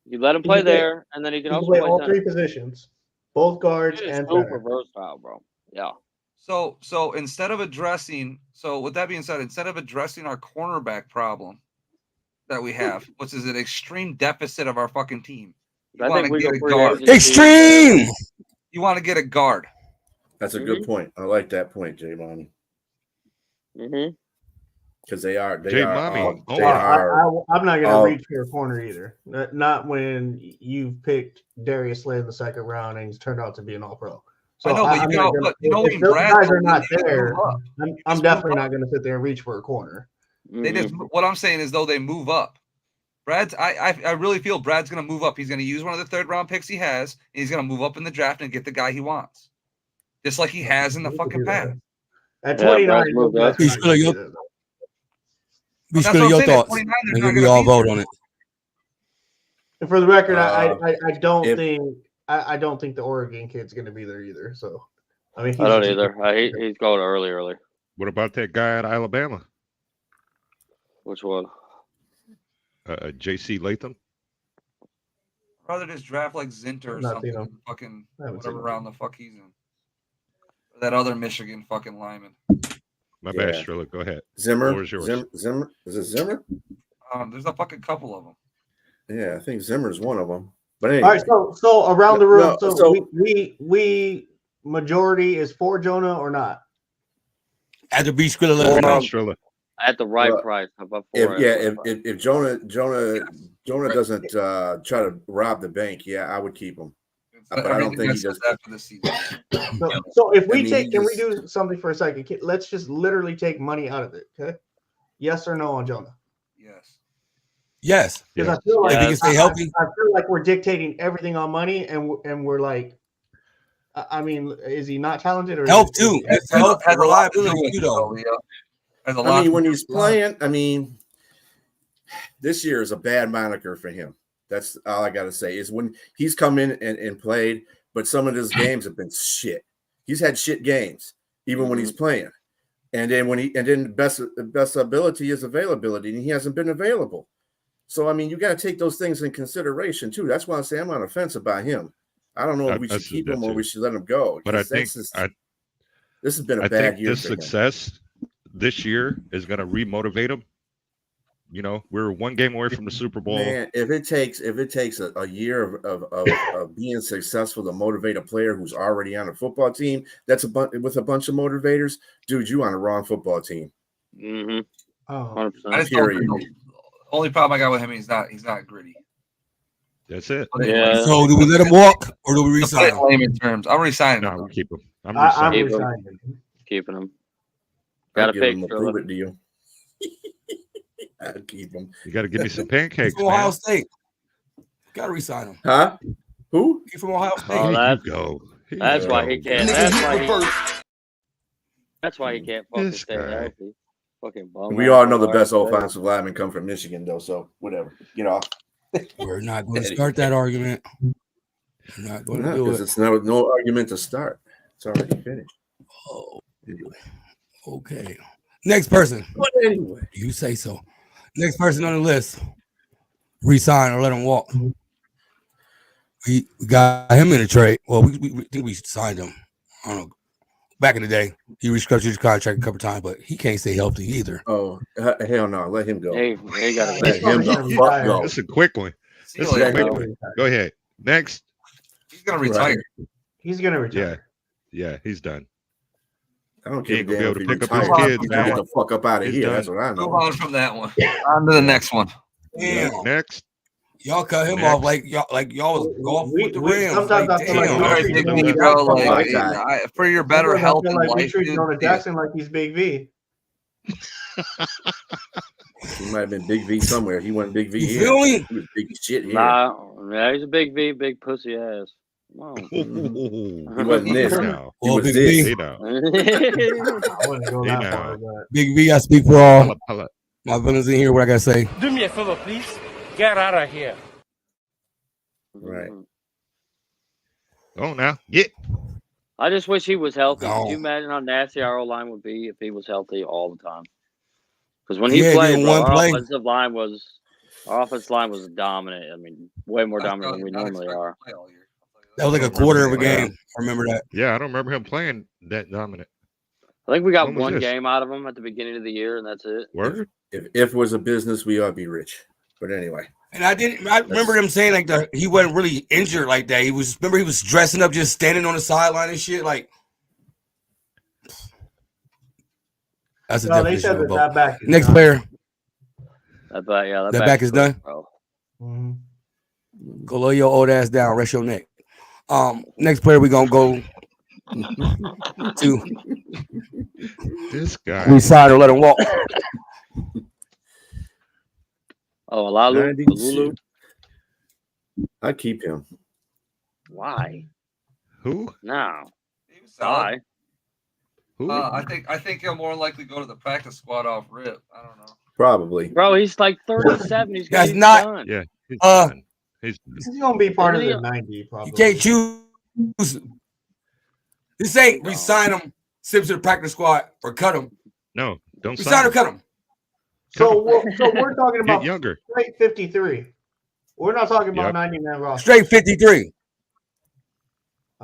You let him play there, and then he can also play all three positions, both guards and super versatile, bro. Yeah. So instead of addressing, with that being said, instead of addressing our cornerback problem that we have, which is an extreme deficit of our fucking team, you want to get a guard. Extreme. You want to get a guard. That's a good point. I like that point, Jay Money. Because they are. I'm not going to reach for a corner either. Not when you've picked Darius Slay in the second round and he's turned out to be an All-Pro. So I know, but if those guys are not there, I'm definitely not going to sit there and reach for a corner. What I'm saying is, though, they move up. I really feel Brad's going to move up. He's going to use one of the third round picks he has, and he's going to move up in the draft and get the guy he wants, just like he has in the fucking past. At 29, be still your thoughts. Maybe we all vote on it. And for the record, I don't think the Oregon kid's going to be there either. So, I mean, I don't either. He's going early. What about that guy at Alabama? Which one? J.C. Latham. I'd rather just draft like Zinter or something. Fucking whatever round the fuck he's in. Or that other Michigan fucking lineman. My bad, Strilla. Go ahead. Zimmer. Where's yours? Zimmer. Is it Zimmer? There's a fucking couple of them. Yeah, I think Zimmer's one of them. But anyway. All right, so around the room, we majority is for Jonah or not? At the beach, Strilla. At the right price. How about if Jonah doesn't try to rob the bank, I would keep him. But I don't think he does after the season. So if we can we do something for a second? Let's just literally take money out of it. Okay, yes or no on Jonah? Yes. Because I feel like if he can stay healthy. I feel like we're dictating everything on money, and we're like, I mean, is he not talented or help too? It's help and reliability too, though. I mean, when he's playing, this year is a bad moniker for him. That's all I got to say is when he's come in and played, but some of his games have been shit. He's had shit games, even when he's playing. And then best ability is availability, and he hasn't been available. So I mean, you got to take those things in consideration too. That's why I say I'm on the fence about him. I don't know if we should keep him or we should let him go. But I think this has been a bad year. This success this year is going to remotivate him. You know, we're one game away from the Super Bowl. Man, if it takes a year of being successful to motivate a player who's already on a football team, with a bunch of motivators, dude, you on the wrong football team. Mm-hmm. Oh, 100%. The only problem I got with him, he's not gritty. That's it. Yeah. So do we let him walk or do we resign him? Layman terms, I'm resigning him. No, we'll keep him. I'm I'm resigning. resigning him. Keeping him. Got to Give him pick. a prove it deal. I'd keep him. You got to give me some pancakes, From Ohio man. State. Got to resign him. Huh? Who? He from Ohio State. Oh, Here you go. Here That's you why go. he can't. That's why he can't fucking This stay guy. healthy. Fucking bum. We all know the best offensive linemen come from Michigan, though. So whatever, get off. We're not going to start that argument. We're not going to do Because it. it's no argument to start. It's already finished. Oh, okay. Next person. But anyway, You say so. Next person on the list. Resign or let him walk. We got him in a trade. Well, we think we signed him. I don't know. Back in the day, he restructured his contract a couple times, but he can't stay healthy either. oh hell no, let him go. Hey, he got to Let him the fuck go. This is a quick one. See you This is a later. quick one. Go ahead. Next. He's gonna retire. He's gonna retire. Yeah, he's done. I don't He care ain't gonna be able to pick up retired. his He kids, can get man. the fuck up out of He's here. done. That's what I Move know. on from that one. On to the next one. Damn. Next. Y'all cut him Next. off like y'all was golf with the Rams. Sometimes Like, I feel like damn. we All right, treat Big Jonah V, Jackson bro. like Like, Okay. for your better sometimes I health feel in like we life, treat dude. Jonah Jackson like he's Big V. He might have been Big V somewhere. He wasn't Big V You here. feel me? He was big as shit here. Nah, yeah, he's a big V, big pussy ass. Come on. He wasn't this. Hey He now. Well, was Big this. V, Hey now. I wouldn't go Hey, that now. far, but Big V, I speak for all Holla. my villains in here. What I gotta say? Do me a favor, please. Get out of here. Right. Oh, now. Get. I just wish he was healthy. No. Could you imagine how nasty our O-line would be if he was healthy all the time? Because when he Yeah, played, getting bro, one our play. offensive line was dominant. I mean, way more dominant than we normally are. That was like a quarter of a game. I remember that. Yeah, I don't remember him playing that dominant. I think we got When was one this? game out of him at the beginning of the year, and that's it. Word? If it was a business, we ought to be rich. But anyway, And I remember him saying like he wasn't really injured like that. He was dressing up, just standing on the sideline and shit. Like that's a no, they definition said of a that ball. that back. is Next done. player, That That back is done? Bro. Mhm. go lay your old ass down, rest your neck. Next player we gonna go to This guy. resign or let him walk. Oh, Alalu? 92. Alulu? I keep him. Why? Who? No. He was solid. Why? Who? I think he'll more likely go to the practice squad off rip. I don't know. Probably. Bro, he's like 37. He's Guys, he's not- done. Yeah. He's Uh, done. He's He's gonna be part of Isn't the he- 90 probably. You can't choose. This ain't resign him, send him to the practice squad, or cut him. no. Don't Resign sign or him. cut him. So we're talking Get about younger. straight 53. We're not talking about Yep. 90-man roster. Straight 53.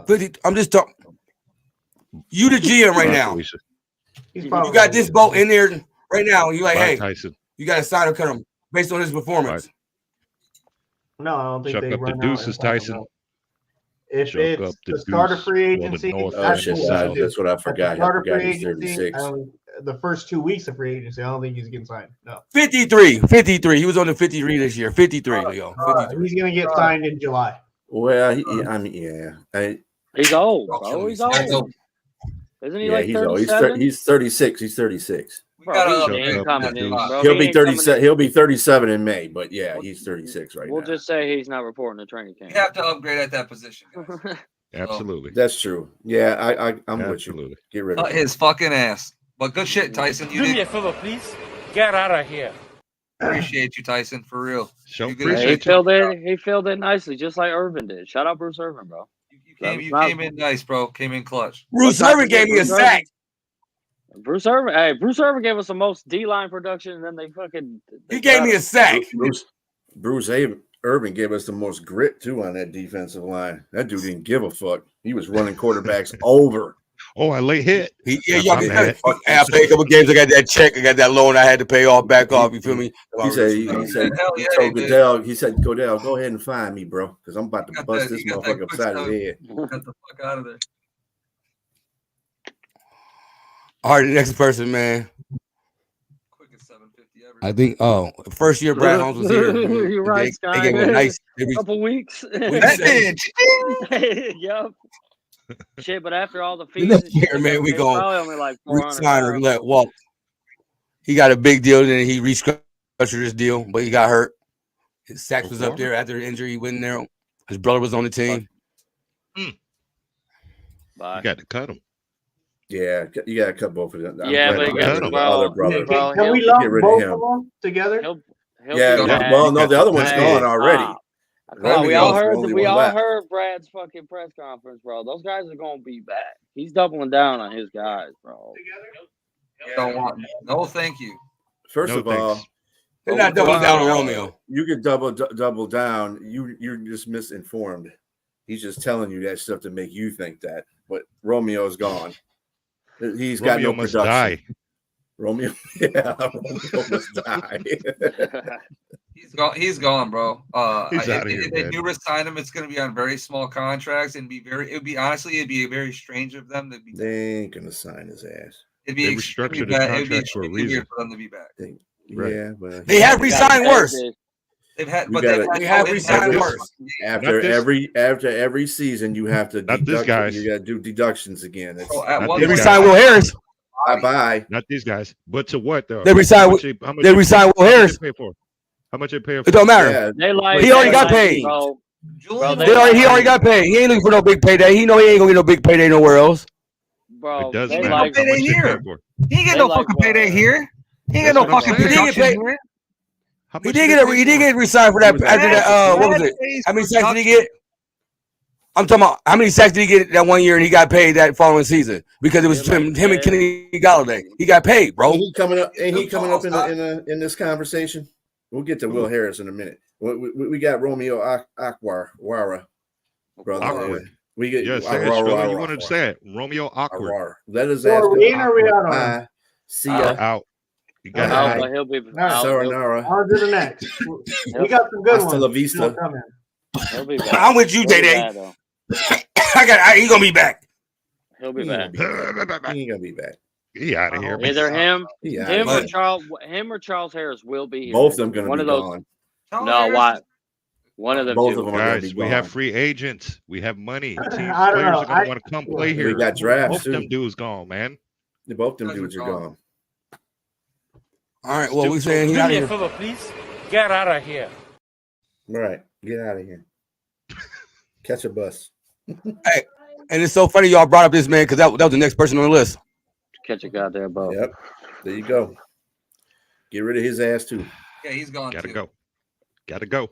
50. I'm just talking. You the GM right now. Felicia. He's You probably got this boat in there right now. You like, Bye, hey, Tyson. you got to sign or cut him based on his performance. No, I don't think Chuck they up the run out deuces, and talk Tyson. about- If Chuck it's up the the start of deuce free for the agency, North Oh that's shit, what South. we do. that's what I At the forgot. I start of forgot free he's agency, 36. the first 2 weeks of free agency, I don't think he's getting signed. No, 53. He was on the 53 this year. 53, Leo. 53. he's gonna get signed in July. Well, I mean, yeah. He's old, Y'all bro. killing He's me. I know. old. Isn't he Yeah, like he's old. 37? He's 36. He's 36. We Bro, gotta he Chuck ain't up coming the in, deuce. bro. He'll He be ain't coming 37. in. He'll be 37 in May. But yeah, he's 36 right We'll now. just say he's not reporting to training We camp. have to upgrade at that position, guys. Absolutely. That's true. Yeah, I'm with you. Absolutely. Get rid of Cut him. his fucking ass. But good shit, Tyson. You Do me did a favor, please. Get out of here. appreciate you, Tyson, for real. Show You Hey, appreciate he filled it nicely, just like Irvin did. Shout out Bruce Irvin, bro. You came in nice, bro. Came in clutch. Bruce Let's not Irvin gave me a forget sack. Bruce Irvin. Hey, Bruce Irvin gave us the most D-line production, and then they fucking. He gave me a sack. Bruce Irvin gave us the most grit too on that defensive line. That dude didn't give a fuck. He was running quarterbacks over. Oh, I late hit. I played a couple games. I got that check. I got that loan. I had to pay off back off. You feel me? He said, Goodell, Goodell, go ahead and find me, bro, because I'm about to bust this motherfucker upside his head. Get the fuck out of there. All right, the next person, man. Quickest 750 ever. I think. First year Brad Holmes was here. You're right, They gave him a nice couple weeks. Yep. Shit, but after all the fees, next year, man, we going only like resign or let walk. He got a big deal, and then he restructured his deal, but he got hurt. His sacks was up there after the injury. He went in there. His brother was on the team. Bye. You got to cut him. Yeah, you got to cut both of them. Yeah, but you got the other brother. Can we lump both of them together? Well, no, the other one's gone already. We all heard Brad's fucking press conference, bro. Those guys are gonna be back. He's doubling down on his guys, bro. Don't want no, thank you. First of all, they're not doubling down on Romeo. You could double down. You're just misinformed. He's just telling you that stuff to make you think that. But Romeo's gone. He's got no production. Die. Romeo must die. He's gone, bro. If they do resign him, it's going to be on very small contracts and it'd be very strange of them to be. They ain't going to sign his ass. It'd be restructured his contract for a reason for them to be back. Yeah, but they have resigned worse. They have resigned worse. After every season, you have to deduct. You got to do deductions again. They resigned Will Harris. Bye. Not these guys. But to what though? They resigned Will Harris. How much they pay for? It don't matter. He already got paid. He already got paid. He ain't looking for no big payday. He know he ain't gonna get no big payday nowhere else. Bro, it does they matter. like How much they pay for? He ain't get no fucking payday here. He ain't get no fucking production here. He did get resigned for that after that. What was it? How many sacks did he get? I'm talking about how many sacks did he get that one year and he got paid that following season because it was him and Kenny Galladay. He got paid, bro. Ain't he coming up in this conversation? We'll get to Will Harris in a minute. We got Romeo Akwara, brother. Awkward. We get you wanted to say it. Romeo Awkward. Let us ask. See ya. Out. You got out. But he'll be Sayonara. On to the next. We got some good Hasta la ones. vista. He'll be back. I'm with you, Day. He's gonna be back. He'll be back. He ain't gonna be back. He out of here. Either him or Charles Harris will be here. Both of them gonna be gone. No, why? One of them. Both of them are guys. We have free agents. We have money. Team players are gonna want to come play here. We got drafts. Both of them dudes gone, man. Both them dudes are gone. All right. Well, we saying he out of here. Favor, please get out of here. All right, get out of here. Catch a bus. Hey, and it's so funny y'all brought up this man because that was the next person on the list. Catch a goddamn boat. Yep. There you go. Get rid of his ass too. Yeah, he's gone. Gotta too. go. Gotta go.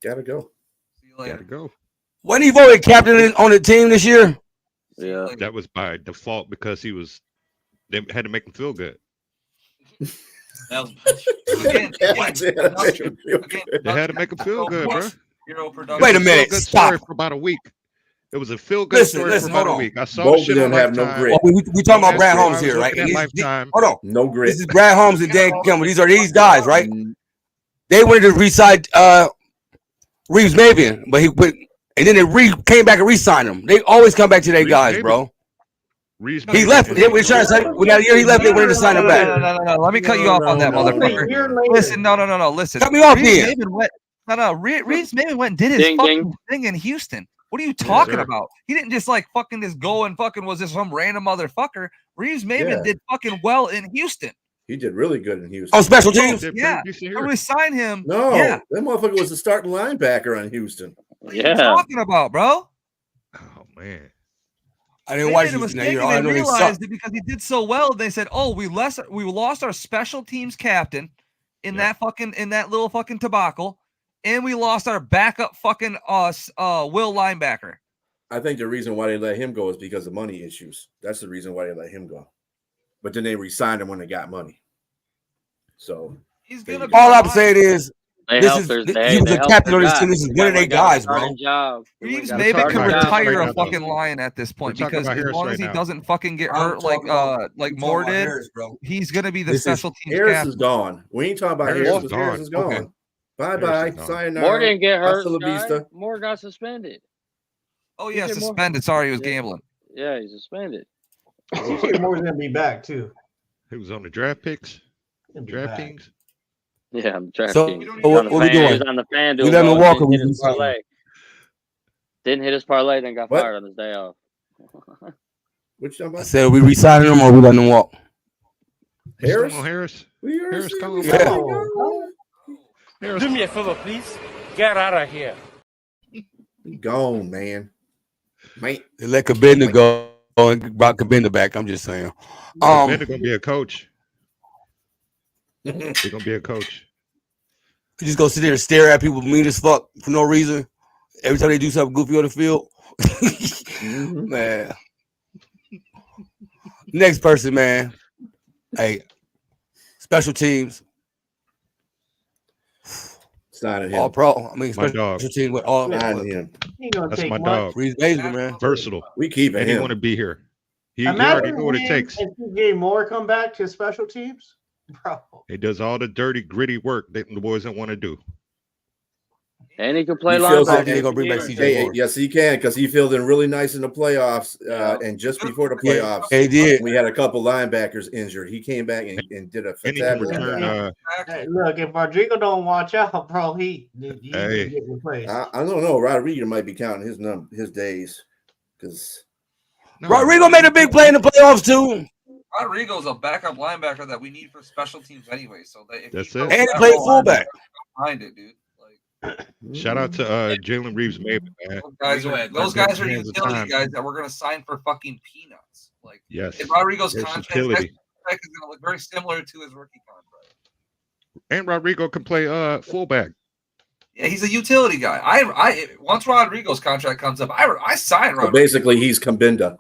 Gotta go. See you later. Gotta go. When he voted captain on the team this year? Yeah. That was by default because they had to make him feel good. They had to make him feel good, bro. Wait a minute. Stop. For about a week. It was a feel good story for about a week. I saw both of them have no grit. Well, we talking about Brad Holmes here, right? Hold on. No grit. This is Brad Holmes and Dan Campbell. These are these guys, right? They wanted to re-sign Reeves Maven, but and then they came back and re-signed him. They always come back to their guys, bro. He left. When that year he left, they wanted to sign him back. No. Let me cut you off on that, motherfucker. Listen, no. Listen. Cut me off here. Reeves Maven went and did his fucking thing in Houston. What are you talking about? He didn't just like fucking just go and fucking was just some random motherfucker. Reeves Maven did fucking well in Houston. He did really good in Houston. On special teams? Yeah. I resign him. No, that motherfucker was the starting linebacker on Houston. What are you talking about, bro? Oh man. I didn't watch Houston that year. They realized it because he did so well. They said, "Oh, we lost our special teams captain in that little fucking debacle, and we lost our backup fucking will linebacker." I think the reason why they let him go is because of money issues. That's the reason why they let him go. But then they re-signed him when they got money. So all I'm saying is This is he was a captain on this team. This is one of their guys, bro. Reeves Maybin can retire a fucking Lion at this point because as long as he doesn't fucking get hurt like Moore did, he's gonna be the special teams Harris captain. is gone. We ain't talking about Harris. Harris is gone. Okay. Bye. Sayonara. Moore didn't get hurt. Hasta la vista. Moore got suspended. Oh yeah, suspended. Sorry, he was gambling. Yeah, he's suspended. TJ Moore's gonna be back too. He was on the draft picks. Draft teams. Yeah, I'm draft So teams. what we doing? He was on the fan We let him walk. Didn't hit his parlay, then got fired on his day off. I said, are we re-signing him or are we letting him walk? Harris? Harris. Harris gone. Yeah. Do me a favor, please. Get out of here. He gone, man. They let Kabinda go and brought Kabinda back. I'm just saying. Kabinda gonna be a coach. He's gonna be a coach. You just go sit there and stare at people mean as fuck for no reason. Every time they do something goofy on the field. Man. Next person, man. Hey, special teams. Signing him. All pro. I mean, My special dog. teams with all. Signing him. That's my dog. Reese Basley, man. Versatile. We keep And him. he want to be here. He already know what it takes. If TJ Moore come back to special teams, bro. He does all the dirty, gritty work that the boys don't want to do. And he can play I think linebacker. they're gonna bring back CJ Moore. Yes, he can because he filled in really nice in the playoffs. And just before the playoffs, he did. We had a couple linebackers injured. He came back and did a And he can fantastic job. return. Hey, look, if Rodrigo don't watch out, bro, he Hey. get replaced. I don't know. Rodriguez might be counting his days because Rodrigo made a big play in the playoffs too. Rodrigo's a backup linebacker that we need for special teams anyway. So that if That's he it. goes And he that played role, fullback. Behind it, dude. Shout out to Jalen Reeves Maybin, man. Those guys are Hands of utility time. guys that we're gonna sign for fucking peanuts. Like Yes. if Rodrigo's There's contract utility. is gonna look very similar to his rookie contract. And Rodrigo can play fullback. Yeah, he's a utility guy. I once Rodrigo's contract comes up, I sign so Rodrigo. basically he's Kabinda.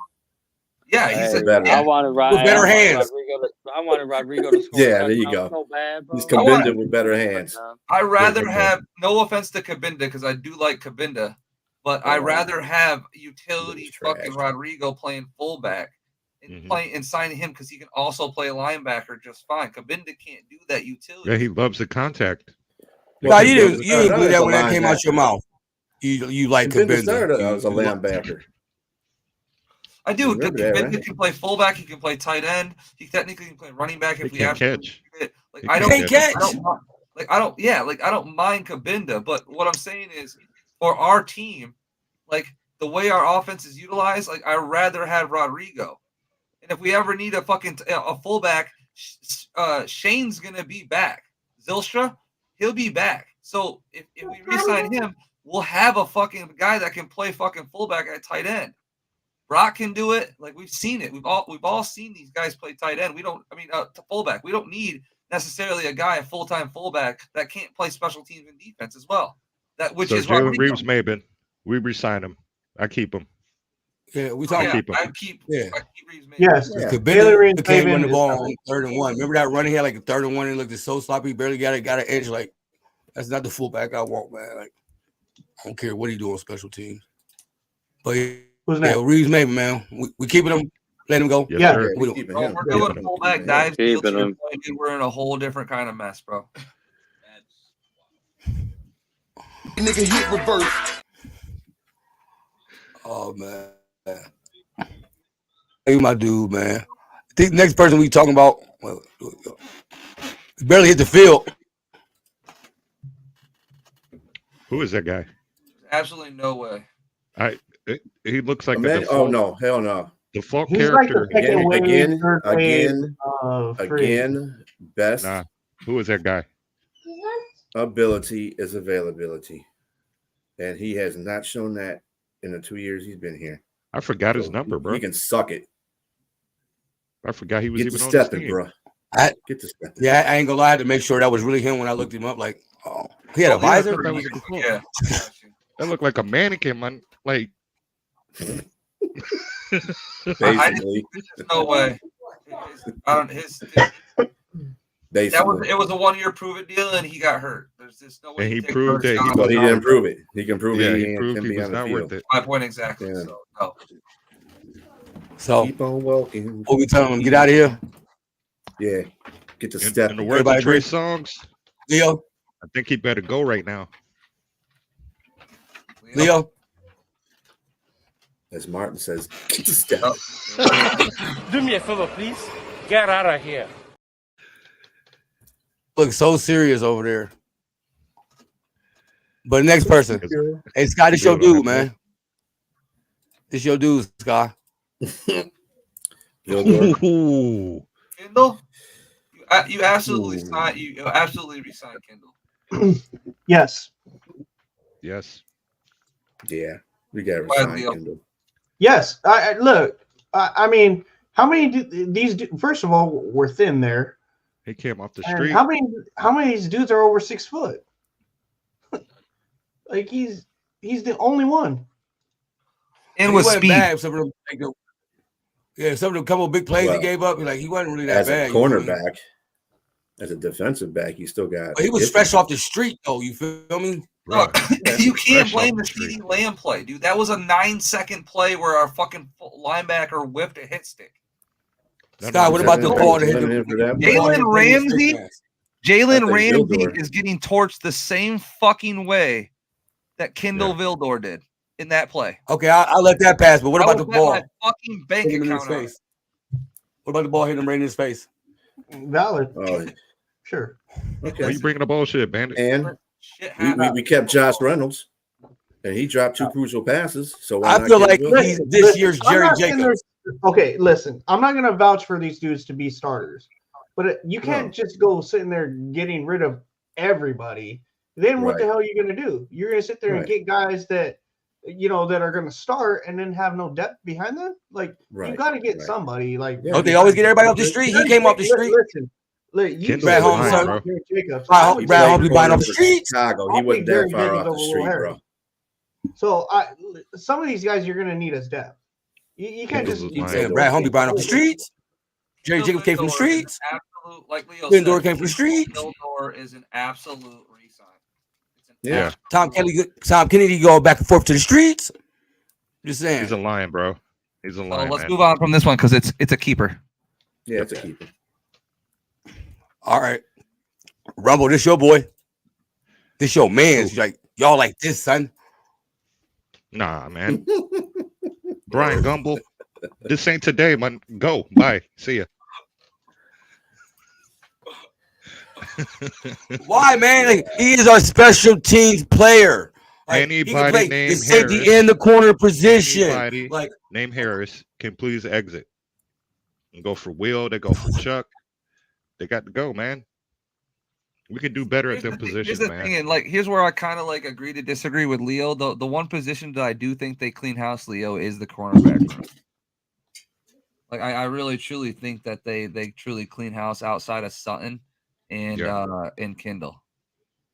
Yeah, he's a better. I wanted With better hands. I wanted Rodrigo to score. Yeah, there you touchdown go. so bad, bro. He's Kabinda with better hands. I rather have no offense to Kabinda because I do like Kabinda, but I Oh, rather have utility he's fucking trash. Rodrigo playing fullback and playing and signing him because he can also play linebacker just fine. Kabinda can't do that utility. Yeah, he loves the contact. No, you didn't started believe as that a when that came out linebacker. your mouth. You like Kabinda started Kabinda. as a linebacker. I do. Remember that, Kabinda right? can play fullback. He can play tight end. He technically can play running back if He we can absolutely catch. need it. Like He I can don't catch. I don't mind Kabinda, but what I'm saying is for our team, like the way our offense is utilized, like I'd rather have Rodrigo. And if we ever need a fucking a fullback, Shane's gonna be back. Zylstra, he'll be back. So if we re-sign him, we'll have a fucking guy that can play fucking fullback at tight end. Brock can do it. Like we've seen it. We've all seen these guys play tight end. To fullback. We don't need necessarily a guy, a full-time fullback that can't play special teams and defense as well. So is Jalen Rodrigo. Reeves Maybin, we resign him. I keep him. Yeah, we Yeah, talking. keep him. I keep Reeves Maybin. Yes, Yeah. Kabinda can't run the Maybin ball is- on 3rd and 1. Remember that run he had like a 3rd and 1 and looked so sloppy, he barely got an edge. Like that's not the fullback I want, man. Like I don't care what he do on special teams. But Who's yeah, next? Reeves Maybin, man. We keeping him, let him go. Yes, Yeah. sir. We don't- Keeping Bro, him. we're Yeah. doing fullback dives. Keeping Dude, him. we're in a whole different kind of mess, bro. Nigga hit reverse. Oh man. Hey, my dude, man. I think the next person we talking about barely hit the field. Who is that guy? Absolutely no way. He looks like a Oh default, no, hell no. default He's like character. the second wave, Again, third wave, free. Again, best Nah. Who is that guy? ability is availability. And he has not shown that in the 2 years he's been here. I forgot his So number, bro. He can suck it. I forgot he was Get to even on the stepping, team. bro. I- Get to stepping. Yeah, I ain't gonna lie, I had to make sure that was really him when I looked him up. Like, oh, he had a Oh, yeah, I visor. thought that was a default. Yeah. That looked like a mannequin, man. Like Basically. There's no way. Basically. It was a 1-year prove it deal and he got hurt. There's just no way. And he proved that he didn't prove it. He can prove it. He proved he was not worth it. 5 point exactly. Yeah. So no. So Keep on walking. what we telling him? Get out of here. Yeah. Get the step. In the words of Trey Songz, Leo. I think he better go right now. Leo. As Martin says, get the step. Do me a favor, please. Get out of here. Look so serious over there. But next person. Hey, Scott, this your dude, man. This your dude, Scott. Kindle, you absolutely signed. You absolutely re-signed Kindle. Yes. Yes. Yeah, we got to resign Kindle. Yes. Look. I mean, how many these? First of all, we're thin there. He came off the And street. how many of these dudes are over 6 foot? Like he's the only one. And with speed. Bad, some of them, some of the couple of big plays he gave up. Like he wasn't really that bad. As a cornerback, as a defensive back, he still got. But he was fresh off the street, though. You feel me? Look, you can't blame the CeeDee Lamb play, dude. That was a 9-second play where our fucking linebacker whipped a hit stick. Scott, what about the ball that hit him? Jalen Ramsey? Jalen Ramsey is getting torched the same fucking way that Kindle Vildor did in that play. Okay, I'll let that pass. But what about the ball? My fucking bank account. What about the ball hitting him right in his face? Valid. Oh, sure. Okay. Why you bringing the bullshit, Bandit? And we kept Josh Reynolds, and he dropped 2 crucial passes. So I feel like he's this year's Jerry Jacobs. Okay, listen, I'm not going to vouch for these dudes to be starters, but you can't just go sitting there getting rid of everybody. Then what the hell are you going to do? You're going to sit there and get guys that that are going to start and then have no depth behind them. Like you got to get somebody. Like they always get everybody off the street. He came off the street. Listen, you Brad Holmes, Jacobs. Brad Holmes be buying off the street. Chicago, he wasn't that far off the street, bro. So some of these guys you're going to need as depth. You can't just keep saying Brad Holmes be buying off the streets. Jerry Jacobs came from the streets. Absolute, like Leo Lindor said, came from the streets. Lindor is an absolute resign. Yeah. Tom Kennedy go back and forth to the streets. Just saying. He's a lion, bro. He's a lion. Let's move on from this one because it's a keeper. Yeah, it's a keeper. All right. Rumble, this your boy. This your man's like y'all like this, son. Nah, man. Brian Gumble. This ain't today, man. Go. Bye. See ya. Why, man? Like, he is our special teams player. Like, anybody named the safety Harris, in the corner position. Anybody named Harris can please exit and go for Will. They go for Chuck. They got to go, man. We can do better at them positions, man. Thing, and here's where I kind of agree to disagree with Leo. The one position that I do think they clean house, Leo, is the cornerback. I really truly think that they truly clean house outside of Sutton and Kindle.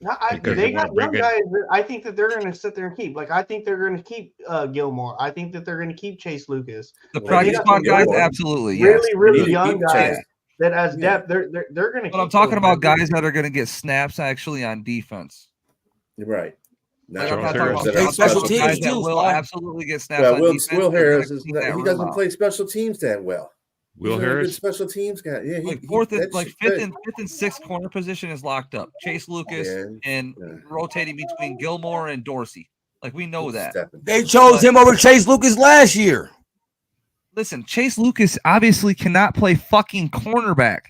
They got young guys that I think that they're going to sit there and keep. I think they're going to keep Gilmore. I think that they're going to keep Chase Lucas. The practice squad guys, absolutely. Really young guys that has depth. They're going to. But I'm talking about guys that are going to get snaps actually on defense. You're right. I'm not talking about special teams guys that will absolutely get snaps. Well, Will Harris he doesn't play special teams that well. Will Harris, special teams guy. Yeah, fifth and sixth corner position is locked up. Chase Lucas and rotating between Gilmore and Dorsey. We know that. They chose him over Chase Lucas last year. Listen, Chase Lucas obviously cannot play fucking cornerback.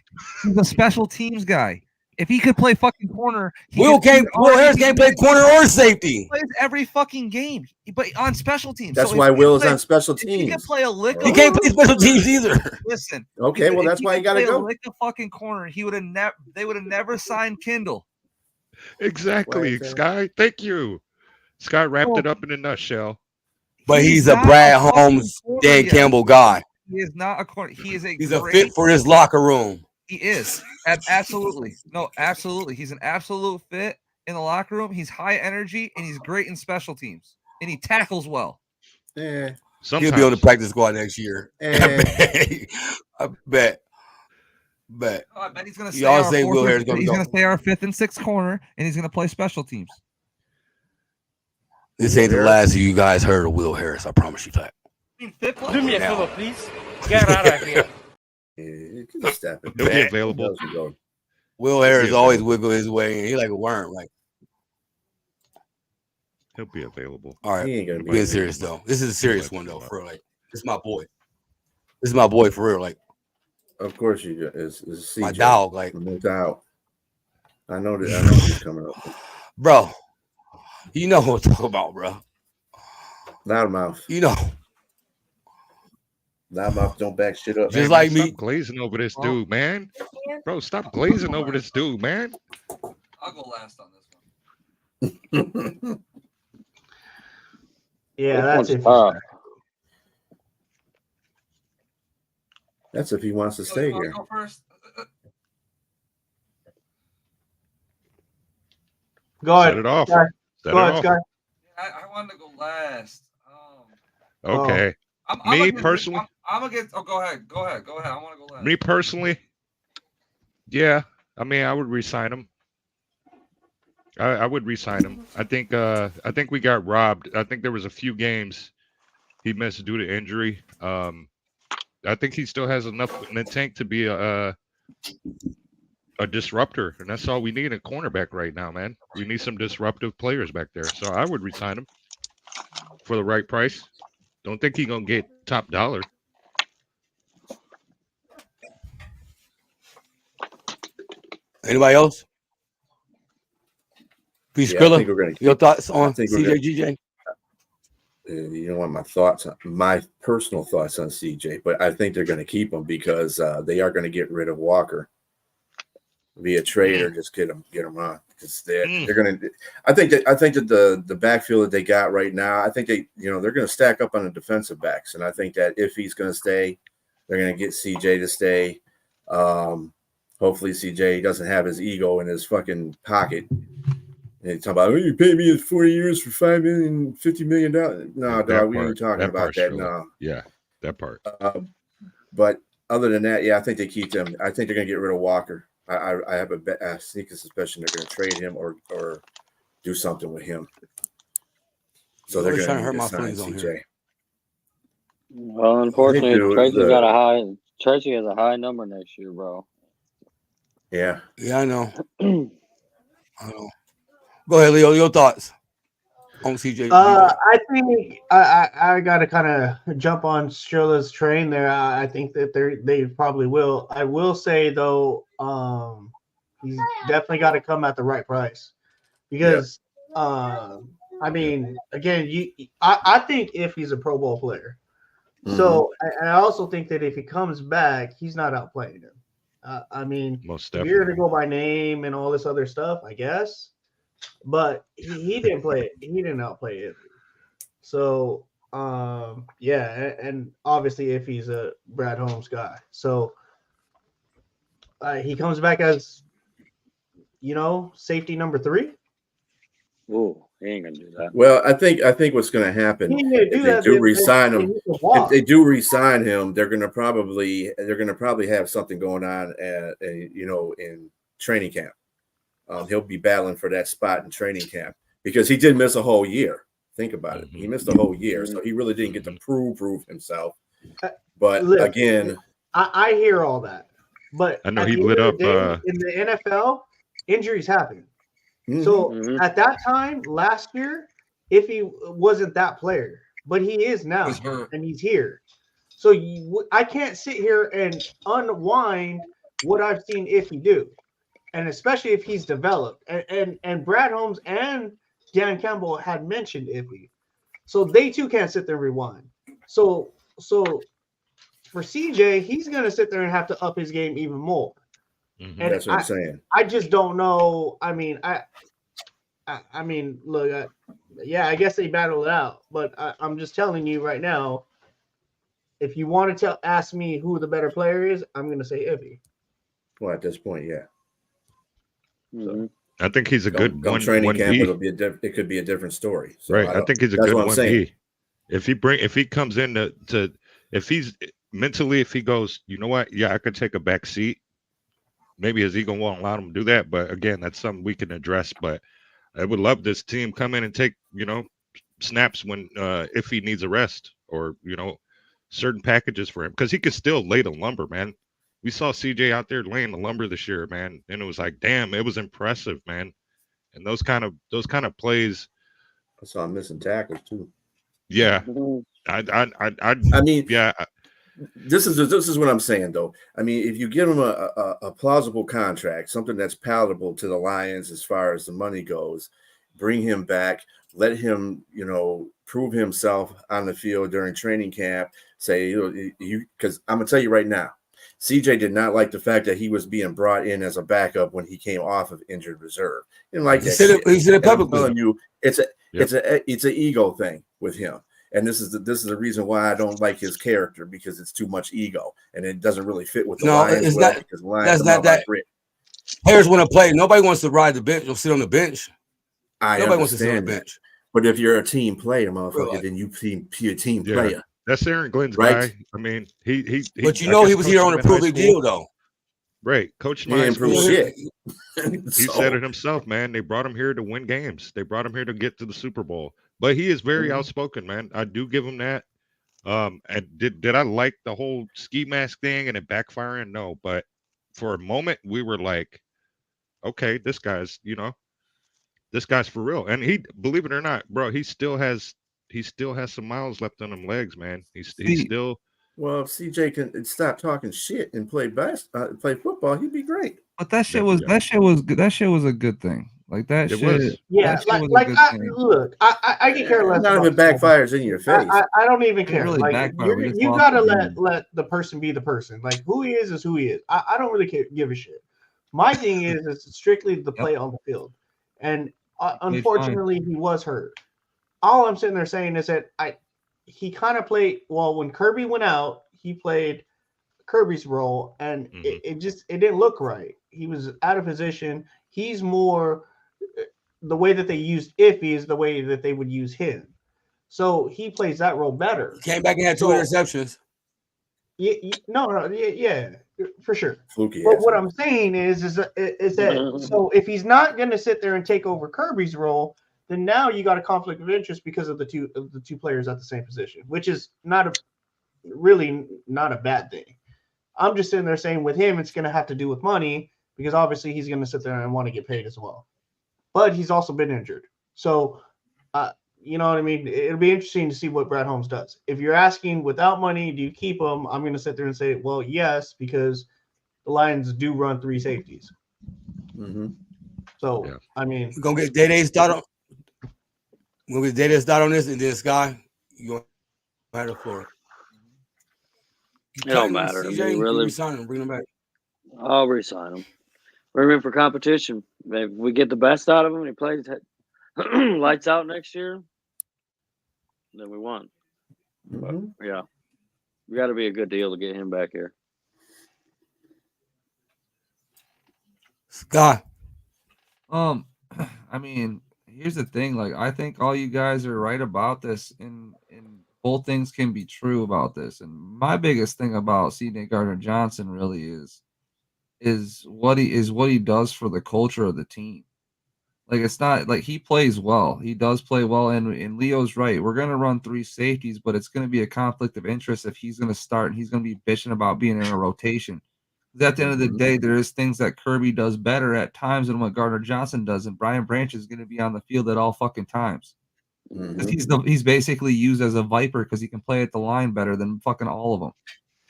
He's a special teams guy. If he could play fucking corner, Will Harris can't play corner or safety. He plays every fucking game, but on special teams. That's why Will is on special teams. He can play a lick. He can't play special teams either. Listen. Okay, well that's why he got to go. Lick the fucking corner. He would have never. They would have never signed Kindle. Exactly, Sky. Thank you. Sky wrapped it up in a nutshell. But he's a Brad Holmes, Dan Campbell guy. He is not a corner. He's a fit for his locker room. He is. Absolutely. No, absolutely. He's an absolute fit in the locker room. He's high energy and he's great in special teams. And he tackles well. Yeah. He'll be on the practice squad next year. I bet. Bet. Oh, I bet he's going to Y'all say Will Harris going to He's go. going to stay our 5th and 6th corner, and he's going to play special teams. This ain't the last of you guys heard of Will Harris. I promise you that. Do me a favor, please. Get out of here. Step it. He'll be available. Will Harris always wiggle his way, and he like a worm. Like, he'll be available. All right, He ain't gonna be being serious though. This is a serious one though. For real, like, this is my boy. This is my boy for real. Like, of course you is CJ. My dog. Like, no doubt. I know that. I know he's coming up, bro. You know what I'm talking about, bro. Loudmouth. You know. Loudmouth don't back shit up. Just Man, like stop me. glazing over this dude, man. Bro, stop glazing over this dude, man. I'll go last on this one. Yeah, that's it. That's if he wants to stay here. Go first. Go ahead. Set it off. Sky. Set Go it ahead, off. Sky. I wanted to go last. Okay. Me personally. I'm against. Oh, go ahead. Go ahead. I want to go last. Me personally, yeah. I mean, I would re-sign him. I would re-sign him. I think we got robbed. I think there was a few games he missed due to injury. I think he still has enough in the tank to be a disruptor, and that's all we need in a cornerback right now, man. We need some disruptive players back there. So I would re-sign him for the right price. Don't think he's gonna get top dollar. Anybody else? Peace, Yeah, I think we're Skrilla. gonna Your keep- thoughts I on think we're CJ gonna- GJ? You know what my personal thoughts on CJ, but I think they're going to keep him because they are going to get rid of Walker via trade or just get him on because they're going to. I think that the backfield that they got right now, I think they're going to stack up on the defensive backs, and I think that if he's going to stay, they're going to get CJ to stay. Hopefully, CJ doesn't have his ego in his fucking pocket. And you talk about, you pay me 4 years for $5 million, $50 million. No, dog, we ain't talking about that. No. Yeah, that part. But other than that, yeah, I think they keep them. I think they're going to get rid of Walker. I have a sneaky suspicion they're going to trade him or do something with him. So they're going to hurt my feelings on CJ. Well, unfortunately, Tracy has a high number next year, bro. Yeah. Yeah, I know. I know. Go ahead, Leo. Your thoughts on CJ? I think I got to kind of jump on Strilla's train there. I think that they probably will. I will say though, he's definitely got to come at the right price because, I mean, again, I think if he's a Pro Bowl player, so I also think that if he comes back, he's not outplaying him. I mean, most definitely. If you're gonna go by name and all this other stuff, I guess. But he didn't play it. He didn't outplay it. So yeah, and obviously if he's a Brad Holmes guy, so he comes back as safety number 3. Ooh, he ain't gonna do that. Well, I think what's going to happen if they do re-sign him. If they do re-sign him, they're going to probably have something going on in training camp. He'll be battling for that spot in training camp because he did miss a whole year. Think about it. He missed a whole year, so he really didn't get to prove himself. But again, I hear all that, but I know he lit up in the NFL. Injuries happen. So at that time last year, if he wasn't that player, but he is now, and he's here. So I can't sit here and unwind what I've seen if he do. And especially if he's developed, and Brad Holmes and Dan Campbell had mentioned Iffy, so they too can't sit there and rewind. So for CJ, he's gonna sit there and have to up his game even more. And that's what I'm saying. I just don't know. I mean, I mean, look, I guess they battled it out, but I'm just telling you right now. If you wanted to ask me who the better player is, I'm gonna say Iffy. Well, at this point, yeah. I think he's a good one. Training camp, 1B. it could be a different story. So right. I think he's a good 1B. Saying. If he comes in if he's mentally, if he goes, you know what? Yeah, I could take a back seat maybe his ego won't allow him to do that. But again, that's something we can address. But I would love this team come in and take, snaps when if he needs a rest or, certain packages for him, because he could still lay the lumber, man. We saw CJ out there laying the lumber this year, man, and it was like, damn, it was impressive, man. And those kind of plays. I saw him missing tackles too. Yeah, I mean, yeah. This is what I'm saying, though. I mean, if you give him a plausible contract, something that's palatable to the Lions as far as the money goes, bring him back, let him, prove himself on the field during training camp. Say, because I'm gonna tell you right now, CJ did not like the fact that he was being brought in as a backup when he came off of injured reserve. Didn't like that. He said it publicly. I'm telling you, it's an ego thing with him. And this is the reason why I don't like his character, because it's too much ego and it doesn't really fit with the Lions. It's well, not, because Lions that's not that. Players want to play. Nobody wants to ride the bench or sit on the bench. Nobody wants to sit on the bench. But if you're a team player, motherfucker, then you're a team player. That's Aaron Glenn's right? guy. I mean, he but he was here on a prove deal, though. Right, Coach he didn't prove shit. He said it himself, man. They brought him here to win games. They brought him here to get to the Super Bowl. But he is very outspoken, man. I do give him that. And did I like the whole ski mask thing and it backfiring? No, but for a moment we were like, okay, this guy's for real. And he, believe it or not, bro, he still has some miles left on them legs, man. He's still. Well, if CJ can stop talking shit and play football, he'd be great. But that shit was a good thing. Like that it shit. Was. Yeah, look, I can care less. None of it backfires in your face. I don't even care. Really like you gotta let the person be the person. Like who he is who he is. I don't really give a shit. My thing is strictly the play on the field, and unfortunately he was hurt. All I'm sitting there saying is that he kind of played well when Kirby went out. He played Kirby's role, and it didn't look right. He was out of position. He's more the way that they used Iffy is the way that they would use him. So he plays that role better. He came back and had 2 interceptions. Yeah, for sure. Fluky. But what I'm saying is that so if he's not going to sit there and take over Kirby's role, then now you got a conflict of interest because of the two players at the same position, which is really not a bad thing. I'm just sitting there saying with him, it's going to have to do with money because obviously he's going to sit there and want to get paid as well. But he's also been injured. So, you know what I mean? It'll be interesting to see what Brad Holmes does. If you're asking without money, do you keep him? I'm going to sit there and say, well, yes, because the Lions do run 3 safeties. Mm-hmm. So, yeah. I mean. We're going to get Day-Day's start on. We're going to get Day-Day's start on this, and then Sky, you're going to have the floor. It don't matter to me, really. Resign him, bring him back. I'll resign him. We're in for competition. If we get the best out of him and he plays lights out next year, then we won. Mm-hmm. But, yeah. We got to be a good deal to get him back here. Scott. I mean, here's the thing. Like, I think all you guys are right about this, and both things can be true about this. And my biggest thing about C.J. Gardner-Johnson really is what he does for the culture of the team. Like, it's not like he plays well. He does play well, and Leo's right. We're gonna run 3 safeties, but it's gonna be a conflict of interest if he's gonna start and he's gonna be bitching about being in a rotation. Because at the end of the day, there is things that Kirby does better at times than what Gardner-Johnson does, and Brian Branch is gonna be on the field at all fucking times. Mm-hmm. He's basically used as a viper because he can play at the line better than fucking all of them.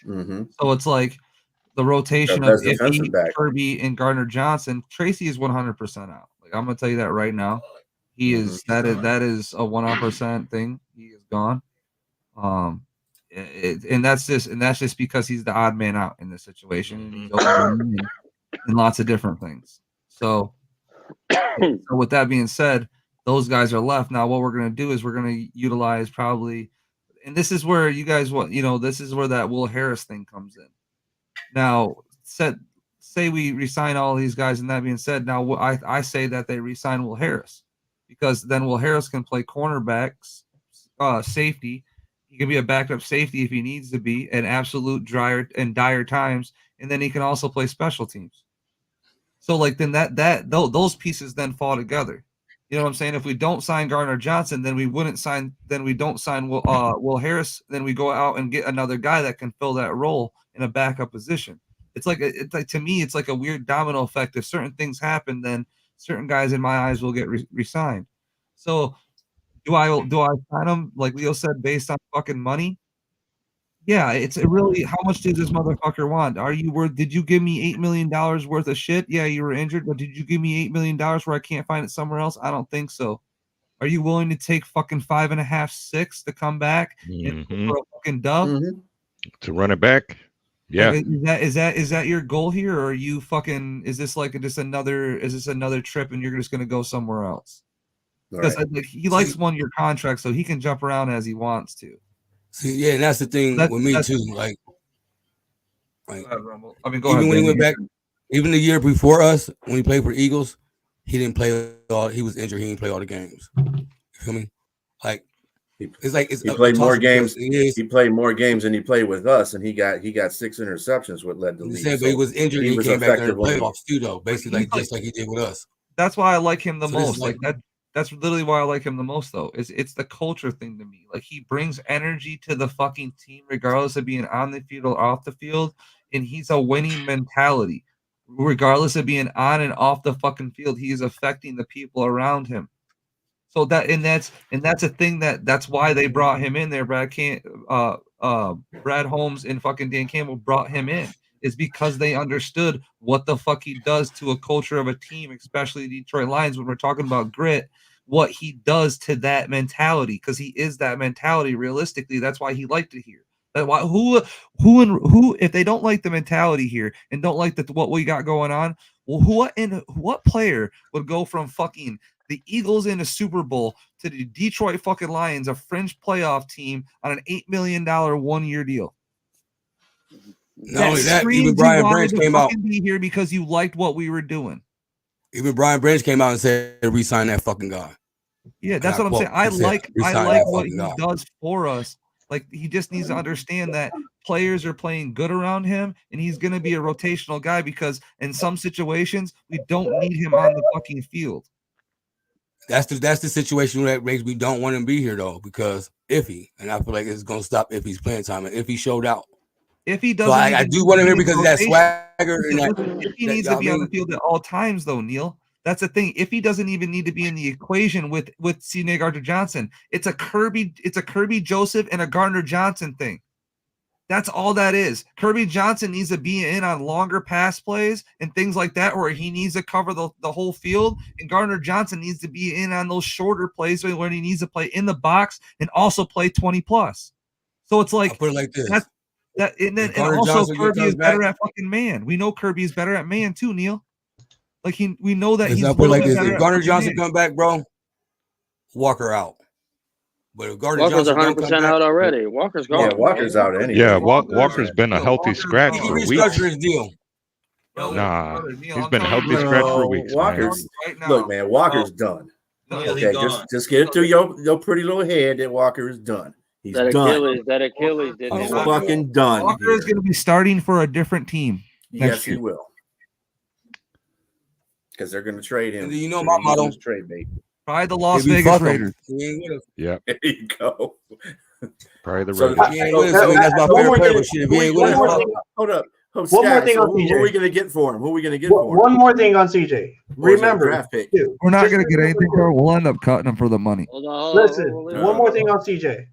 Mm-hmm. So it's like the rotation of Iffy, Kirby, and Gardner-Johnson. Tracy is 100% out. Like, I'm gonna tell you that right now. He is that is a 100% thing. He is gone. And that's just because he's the odd man out in this situation, and he's open in lots of different things. So with that being said, those guys are left. Now what we're going to do is we're going to utilize probably, and this is where you guys this is where that Will Harris thing comes in. Now, say we resign all these guys, and that being said, now I say that they resign Will Harris, because then Will Harris can play cornerbacks, safety. He can be a backup safety if he needs to be at absolute dire times, and then he can also play special teams. So like then those pieces then fall together. You know what I'm saying? If we don't sign Gardner Johnson, then we wouldn't sign. Then we don't sign Will Harris. Then we go out and get another guy that can fill that role in a backup position. It's like to me, it's like a weird domino effect. If certain things happen, then certain guys in my eyes will get re-signed. So do I sign them like Leo said based on fucking money? Yeah, it's really how much does this motherfucker want? Are you worth? Did you give me $8 million worth of shit? Yeah, you were injured, but did you give me $8 million where I can't find it somewhere else? I don't think so. Are you willing to take fucking 5.5, 6 to come back and for a fucking dub to run it back? Yeah, like, is that your goal here, or are you fucking? Is this like just another? Is this another trip and you're just gonna go somewhere else? Because like, he likes 1 year contract, so he can jump around as he wants to. See, yeah, and that's the thing with me too. Like, I mean, go even ahead, when he went back, even the year before us, when he played for the Eagles, he didn't play all. He was injured. He didn't play all the games. You feel me? Like, it's like he played more games. He played more games than he played with us, and he got 6 interceptions, what led the league. But he was injured. He came back during the playoffs too, though. Basically, just like he did with us. That's why I like him the most. Like that. That's literally why I like him the most, though. It's the culture thing to me. Like, he brings energy to the fucking team, regardless of being on the field or off the field, and he's a winning mentality, regardless of being on and off the fucking field. He is affecting the people around him. So that's a thing that's why they brought him in there. Brad Holmes and fucking Dan Campbell brought him in. Is because they understood what the fuck he does to a culture of a team, especially the Detroit Lions. When we're talking about grit, what he does to that mentality, because he is that mentality. Realistically, that's why he liked it here. That why who if they don't like the mentality here and don't like what we got going on, well, what player would go from fucking the Eagles in a Super Bowl to the Detroit fucking Lions, a fringe playoff team, on an $8 million 1 year deal? Not only that, even Brian Branch came out. Be here because you liked what we were doing. Even Brian Branch came out and said, "Resign that fucking guy." Yeah, that's what I'm saying. I like what he does for us. Like, he just needs to understand that players are playing good around him, and he's going to be a rotational guy because in some situations we don't need him on the fucking field. That's the situation that makes me don't want him to be here though, because Iffy, and I feel like it's going to stop Iffy's playing time, and Iffy showed out. If he doesn't, so I do want him here because of that swagger. If he needs to be on the field at all times, though, Neil, that's the thing. If he doesn't even need to be in the equation with C. Gardner Johnson, it's a Kirby Joseph and a Gardner Johnson thing. That's all that is. Kirby Johnson needs to be in on longer pass plays and things like that, where he needs to cover the whole field, and Gardner Johnson needs to be in on those shorter plays when he needs to play in the box and also play 20+. So it's like, I'll put it like this. And also Kirby is better at fucking man. We know Kirby is better at man too, Neil. Like we know that he's like this. If Gardner Johnson come back, bro, Walker out. But if Gardner Walker's Johnson 100% out already. Walker's gone. Yeah, Walker's out anyway. Yeah, Walker's been a healthy scratch for weeks. His deal. Nah, he's been a healthy scratch for weeks. Walker's look, man. Walker's done. Okay, just get it through your pretty little head that Walker is done. He's done. That Achilles didn't. He's fucking done. Walker is going to be starting for a different team. Yes, he will. Because they're going to trade him. You know my motto. Trade bait. Probably the Las Vegas Raiders. Yeah. There you go. Probably the So Raiders. that's my favorite player. Shit, Hold up. One more thing on CJ. Who are we going to get for him? One more thing on CJ. Remember, we're not going to get anything for him. We'll end up cutting him for the money. Listen, one more thing on CJ.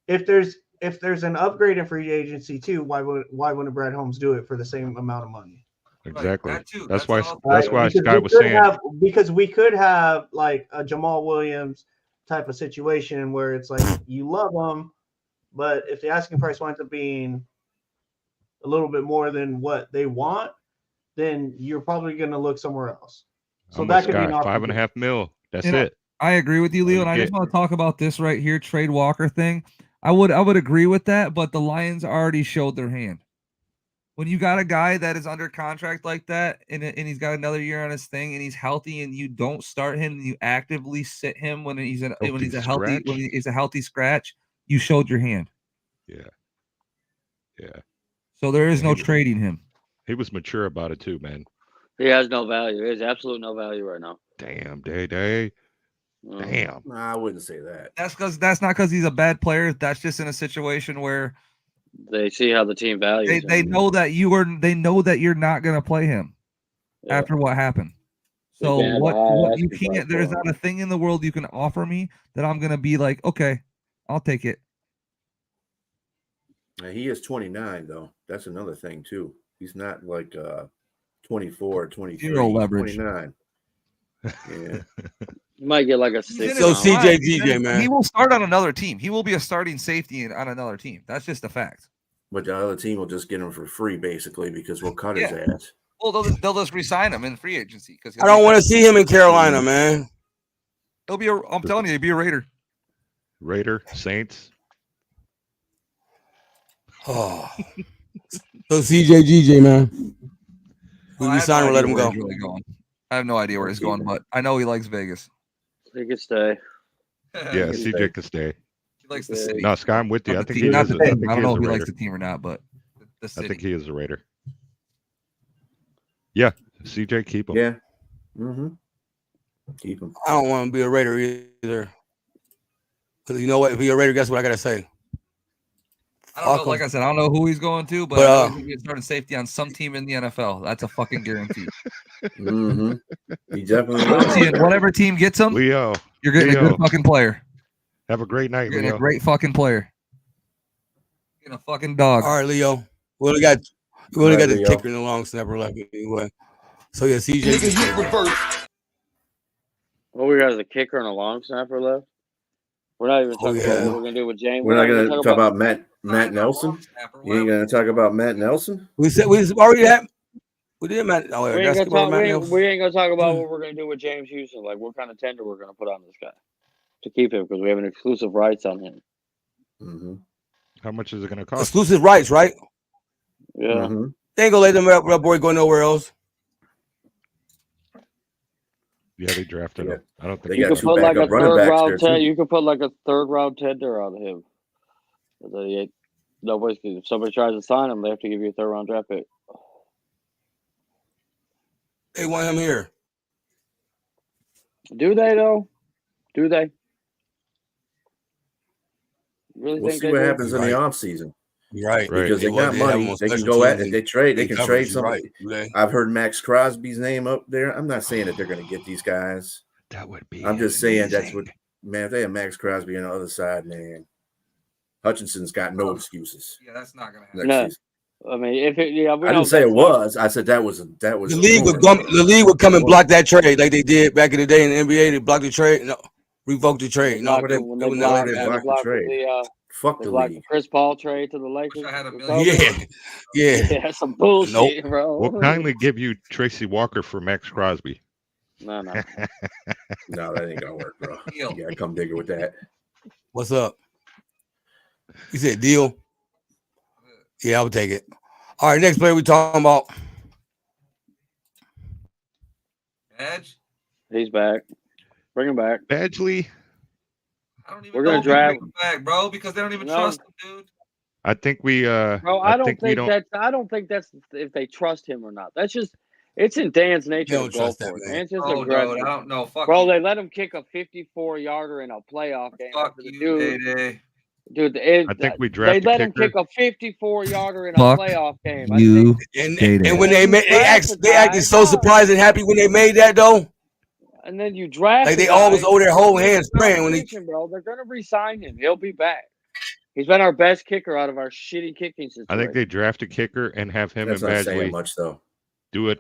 If there's an upgrade in free agency too, why wouldn't Brad Holmes do it for the same amount of money? Exactly. Right, that's why because Sky was saying because we could have like a Jamal Williams type of situation where it's like you love him, but if the asking price winds up being a little bit more than what they want, then you're probably going to look somewhere else. So that could be an option. $5.5 million. That's it. I agree with you, Leo, and I just want to talk about this right here, trade Walker thing. I would agree with that, but the Lions already showed their hand. When you got a guy that is under contract like that, and he's got another year on his thing, and he's healthy, and you don't start him, and you actively sit him when he's a healthy scratch, you showed your hand. Yeah. So there is no trading him. He was mature about it too, man. He has no value. He has absolute no value right now. Damn, Day. Damn. Nah, I wouldn't say that. That's not because he's a bad player. That's just in a situation where they see how the team values. They know that you're not gonna play him after what happened. So what you can't. There's not a thing in the world you can offer me that I'm gonna be like, okay, I'll take it. He is 29 though. That's another thing too. He's not like 24, 23, 29. Yeah. You might get like a 6. So CJ, man. He will start on another team. He will be a starting safety on another team. That's just a fact. But the other team will just get him for free, basically, because we'll cut his ass. Well, they'll just resign him in free agency because I don't want to see him in Carolina, man. He'll be. I'm telling you, he'll be a Raider. Saints. Oh. So CJ, man. We resign or let him go. Really going. I have no idea where he's going, but I know he likes Vegas. He could stay. Yeah, CJ could stay. He likes the city. No, Scott, I'm with you. I think he is. I don't know if he likes the team or not, but the city. I think he is a Raider. Yeah, CJ, keep him. Yeah. Mm-hmm. Keep him. I don't want to be a Raider either. Because you know what? If you're a Raider, guess what I got to say? I don't know. Like I said, I don't know who he's going to, but he's starting safety on some team in the NFL. That's a fucking guarantee. Mm-hmm. He definitely will. Whatever team gets him, Leo, you're getting a good fucking player. Have a great night, You're getting Leo. a great fucking player. You're getting a fucking dog. All right, Leo. We only got the kicker and the long snapper left anyway. So yeah, CJ. Well, we got the kicker and a long snapper left. We're not even talking about what we're gonna do with James. We're not gonna talk about Matt Nelson. You ain't gonna talk about Matt Nelson. We already had. We did Matt. Oh, we ain't gonna talk about what we're gonna do with James Houston. Like what kind of tender we're gonna put on this guy to keep him because we have an exclusive rights on him. Mm-hmm. How much is it gonna cost? Exclusive rights, right? Yeah. Mm-hmm. They ain't gonna let that boy go nowhere else. Yeah, they drafted him. I don't think you could put like a third round tender. You could put like a third round tender on him. If somebody tries to sign him, they have to give you a third round draft pick. They want him here. Do they though? Do they? Really we'll see what happens in the offseason. Right. Because they got money. They can go at it. They trade. They can trade somebody. Right. I've heard Max Crosby's name up there. I'm not saying that they're going to get these guys. That would be. I'm just saying that's what, man, if they have Max Crosby on the other side, man, Hutchinson's got no excuses. Yeah, that's not going to happen. I mean, if it, I didn't say it was. I said that was the league would come and block that trade like they did back in the day in the NBA. They blocked the trade, revoke the trade. No, they blocked the trade. Fuck the league. Chris Paul trade to the Lakers. Yeah. That's some bullshit, bro. We'll kindly give you Tracy Walker for Max Crosby. No. No, that ain't gonna work, bro. You gotta come bigger with that. What's up? You said deal? Yeah, I would take it. All right, next player we talking about. Edge? He's back. Bring him back. Badgley. I don't even know if bring him back, bro, because they don't even trust him, dude. I think we bro, I don't think that's if they trust him or not. That's just it's in Dan's nature to go for it. Dan's just aggressive. No, I don't know. Fuck bro, you. they let him kick a 54-yarder in a playoff game. Fuck you, Dude, I think we drafted. They let him kick a 54-yarder in a playoff game. And when they acted so surprised and happy when they made that though. And then you draft like they always owe their whole hands praying when bro. They're gonna re-sign him. He'll be back. He's been our best kicker out of our shitty kicking system. I think they draft a kicker and have him That's and not Badgley saying much though. Do it.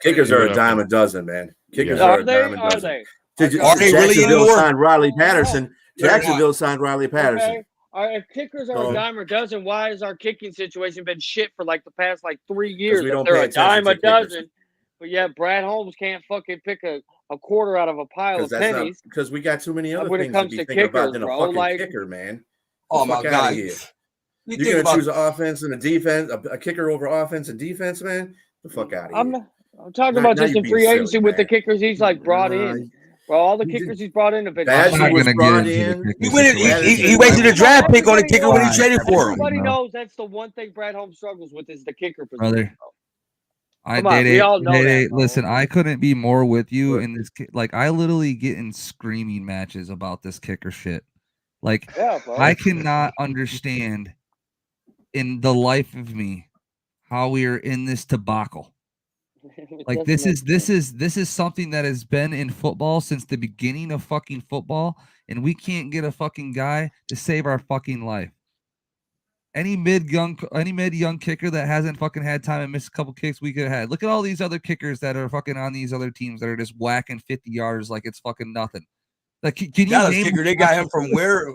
Kickers are a dime a dozen, man. Kickers are a dime a dozen. Are they really anymore? Signed Riley Patterson. Jacksonville signed Riley Patterson. Okay. All right, if kickers are a dime a dozen, why has our kicking situation been shit for like the past 3 years? We don't they're pay a dime a dozen, kickers. but yeah, Brad Holmes can't fucking pick a quarter out of a pile of pennies. Because we got too many other when things it comes to to be thinking about kickers, than a bro, fucking kicker, man. Oh my God! You're gonna choose an offense and a defense, a kicker over offense and defense, man. The fuck out of here. I'm talking about just in free agency with the kickers he's brought in. Bro, all the kickers he's brought in have been. Badgley was brought in. He wasted a draft pick on the kicker when he traded for him. Everybody knows that's the one thing Brad Holmes struggles with is the kicker position. Brother, I Come on, did we it. all know that, bro. Listen, I couldn't be more with you in this. Like, I literally get in screaming matches about this kicker shit. Like, Yeah, bro. I cannot understand in the life of me how we are in this debacle. Like, this is something that has been in football since the beginning of fucking football, and we can't get a fucking guy to save our fucking life. Any mid young kicker that hasn't fucking had time and missed a couple kicks we could have had. Look at all these other kickers that are fucking on these other teams that are just whacking 50 yards like it's fucking nothing. Like, can you Dallas name kicker? They got him from where?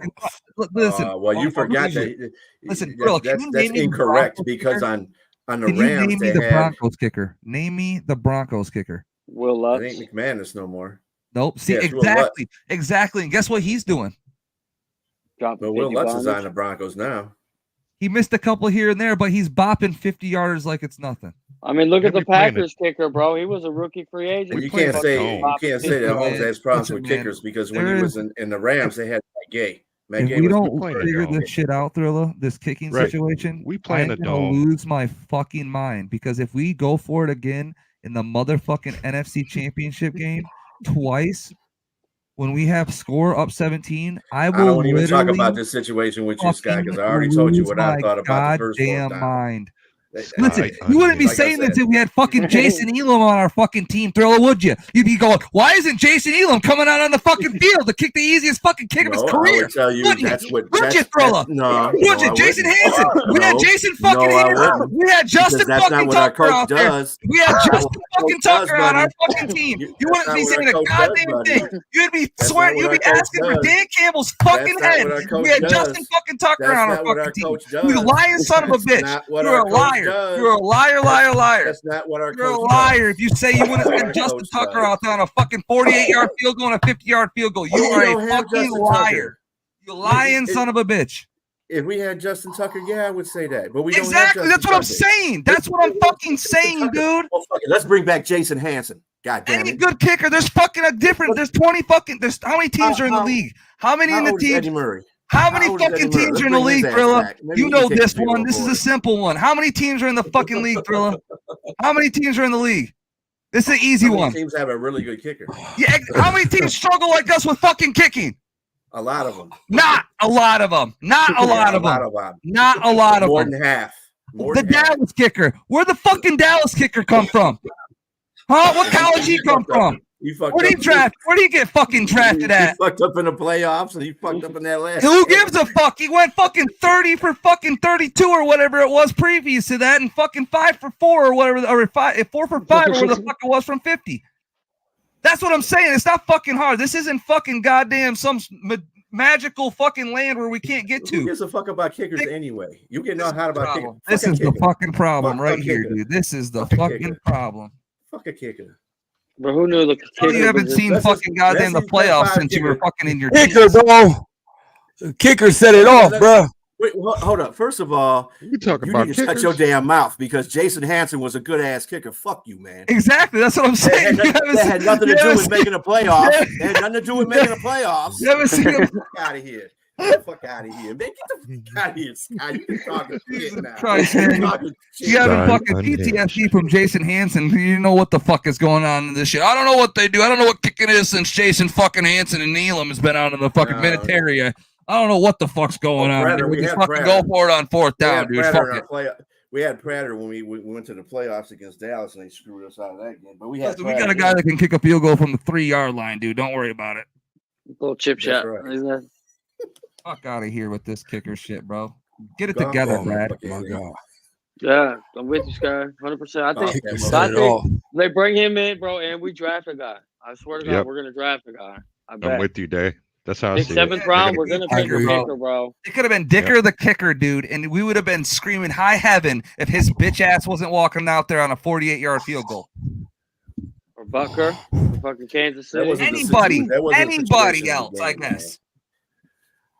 Listen, well, you forgot that. Listen, that's incorrect because on the can Rams you name me the Broncos kicker? Name me the Broncos kicker. Will Lutz. It ain't McManus no more. Nope. See, Yeah, exactly. And guess what he's doing? But Will Lutz is on the Broncos now. He missed a couple here and there, but he's bopping 50 yards like it's nothing. I mean, look at the Packers kicker, bro. He was a rookie free agent. Well, you can't say that Holmes has problems with kickers because when he was in the Rams, they had Matt Gay. If we don't figure this shit out, Thrilla, this kicking situation, we playing I'm a gonna dome. lose my fucking mind because if we go for it again in the motherfucking NFC Championship game twice, when we have score up 17, I will. I don't even talk about this situation with you, Scott, because I already told you what I thought about the first goddamn time. mind. Listen, you wouldn't be saying this if we had fucking Jason Elam on our fucking team, Thriller, would you? You'd be going, why isn't Jason Elam coming out on the fucking field to kick the easiest fucking kick of his career? I would tell you that's what. Would you, Thriller? No. Would you? Jason Hansen. We had Jason fucking Hansen. We had Justin fucking Tucker out there. We had Justin fucking Tucker on our fucking team. You wouldn't be saying a goddamn thing. You'd be swearing. You'd be asking for Dan Campbell's fucking head. We had Justin fucking Tucker on our fucking team. You lying son of a bitch. You're a liar. You're a liar, liar. That's not what our You're a coach liar if you say you wouldn't send Justin Tucker out there on a fucking 48-yard field goal and a 50-yard field goal. You are a fucking liar. You lying son of a bitch. If we had Justin Tucker, yeah, I would say that. But we don't exactly. have That's what I'm saying. That's what I'm fucking saying, dude. Well, fuck it. Let's bring back Jason Hansen. God damn it. Any good kicker. There's fucking a different. There's 20 fucking. There's how many teams are in the league? How many in the team? Eddie Murray? How many fucking teams are in the league, Thrilla? You know this one. This is a simple one. How many teams are in the fucking league, Thrilla? How many teams are in the league? This is an easy one. Teams have a really good kicker. Yeah. How many teams struggle like us with fucking kicking? A lot of them. Not a lot of them. Not a lot of them. Not a lot of them. More than half. The Dallas kicker. Where the fucking Dallas kicker come from? Huh? What college he come from? Where'd he draft? Where'd he get fucking drafted at? He fucked up in the playoffs and he fucked up in that last. Who gives a fuck? He went fucking 30 for fucking 32 or whatever it was previous to that, and fucking 5 for 4 or whatever, or 4 for 5 or where the fuck it was from 50. That's what I'm saying. It's not fucking hard. This isn't fucking goddamn some magical fucking land where we can't get to. Who gives a fuck about kickers anyway? You get know how about kickers. This is the fucking problem right here, dude. This is the fucking problem. Fuck a kicker. But who knew the kicker? You haven't seen fucking goddamn the playoffs since you were fucking in your kicker, bro. The kicker set it off, bro. Wait, hold up. First of all, you need to shut your damn mouth because Jason Hansen was a good ass kicker. Fuck you, man. Exactly. That's what I'm saying. That had nothing to do with making the playoffs. It had nothing to do with making the playoffs. You haven't seen him. Get the fuck out of here. Get the fuck out of here, man. Get the fuck out of here, Scott. You can talk shit now. Christ, man. You having fucking PTSD from Jason Hansen. You know what the fuck is going on in this shit. I don't know what they do. I don't know what kicking is since Jason fucking Hansen and Elam has been out in the fucking military. I don't know what the fuck's going on. We just fucking go for it on fourth down, dude. We had Prater when we went to the playoffs against Dallas, and they screwed us out of that game. But we had we got a guy that can kick a field goal from the 3-yard line, dude. Don't worry about it. Little chip shot. Right. Fuck out of here with this kicker shit, bro. Get it together, Brad. Yeah, I'm with you, Sky. 100%. I think they bring him in, bro, and we draft a guy. I swear to God, we're gonna draft a guy. I'm with you, Day. That's how I see it. 7th round, we're gonna pick a kicker, bro. It could have been Dicker the kicker, dude, and we would have been screaming high heaven if his bitch ass wasn't walking out there on a 48-yard field goal. Or Butker, or fucking Kansas City. Anybody else, I guess.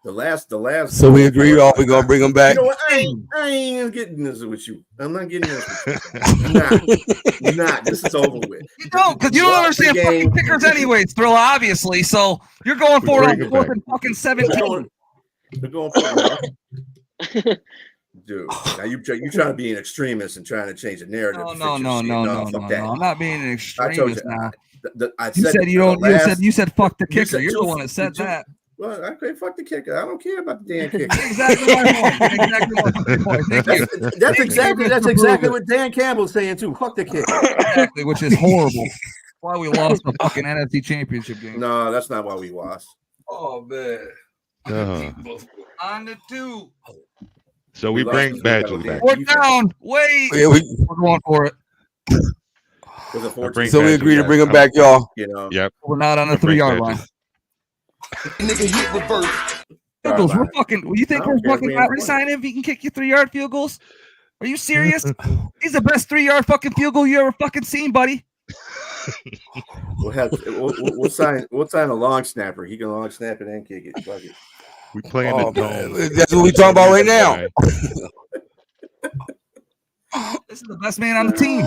The last. So we agree, we're gonna bring him back. You know what? I ain't getting this with you. I'm not getting this with you. I'm not. This is over with. You don't, because you don't understand fucking kickers anyways, Thriller, obviously. So you're going for it on 4th and fucking 17. They're going for it. Dude, now you trying to be an extremist and trying to change the narrative. No. Fuck that. I'm not being an I told you. extremist now. I You said you don't. You said fuck the kicker. You're the one that said that. Well, okay, fuck the kicker. I don't care about the damn kicker. Exactly my point. Thank you. That's exactly what Dan Campbell's saying too. Fuck the kicker. Exactly, which is horrible. Why we lost the fucking NFC Championship game. No, that's not why we lost. Oh man. On the 2. So we bring Badgley back. We're down. Wait. Yeah, we're going for it. So we agree to bring him back, y'all. You know. Yep. We're not on the 3-yard line. Nigga hit reverse. Field goals. We're fucking. You think we're fucking not resigning him if he can kick you 3-yard field goals? Are you serious? He's the best 3-yard fucking field goal you ever fucking seen, buddy. We'll sign a long snapper. He can long snap it and kick it. Fuck it. We playing the dome. That's what we talking about right now. This is the best man on the team.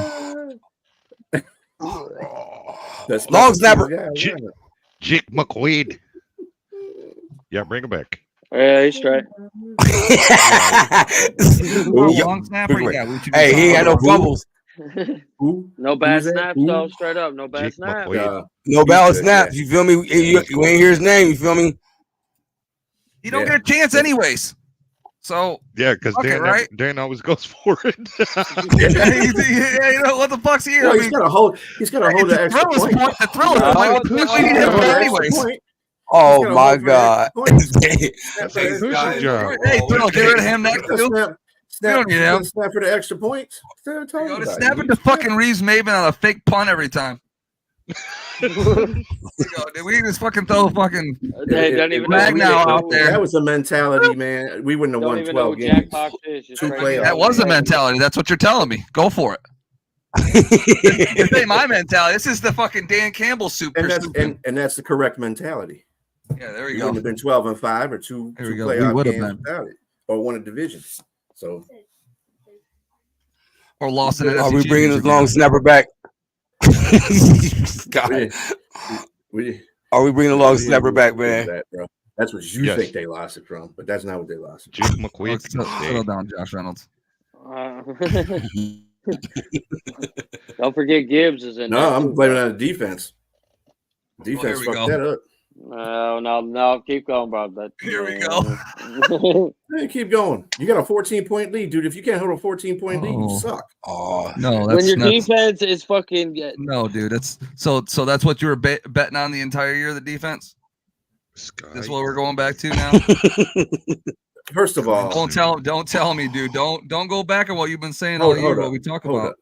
Long snapper. Jake McQuaid. Yeah, bring him back. Yeah, he's straight. Long snapper. Hey, he ain't had no fumbles. No bad snaps, though. Straight up, no bad snaps. No bad snaps. You feel me? You ain't hear his name. You feel me? You don't get a chance, anyways. So yeah, because Dan always goes for it. Yeah, you know what the fuck's here? Well, he's got to hold the extra point. The thrill is point. Anyways. Oh my God! Hey, Thrill, get rid of him next. Snap for the extra points. Go to snap into fucking Reeves Maven on a fake punt every time. We just fucking throw fucking Magnow out there. That was a mentality, man. We wouldn't have won 12 games. That was a mentality. That's what you're telling me. Go for it. This ain't my mentality. This is the fucking Dan Campbell super. And that's the correct mentality. Yeah, there we We go. wouldn't have been 12-5 or two playoff games without it, or won a division. So, or lost it. Are we bringing this long snapper back? God. Are we bringing the long snapper back, man? That's what you think they lost it from, but that's not what they lost it from. Jake McQuaid. Settle down, Josh Reynolds. Don't forget Gibbs is in. No, I'm blaming on the defense. Defense fucked that up. No, keep going, bro. But here we go. Hey, keep going. You got a 14-point lead, dude. If you can't hold a 14-point lead, you suck. Oh no! When your defense is fucking no, dude. That's so. That's what you were betting on the entire year. The defense. That's what we're going back to now. First of all, don't tell me, dude. Don't go back on what you've been saying all year. What we talk about.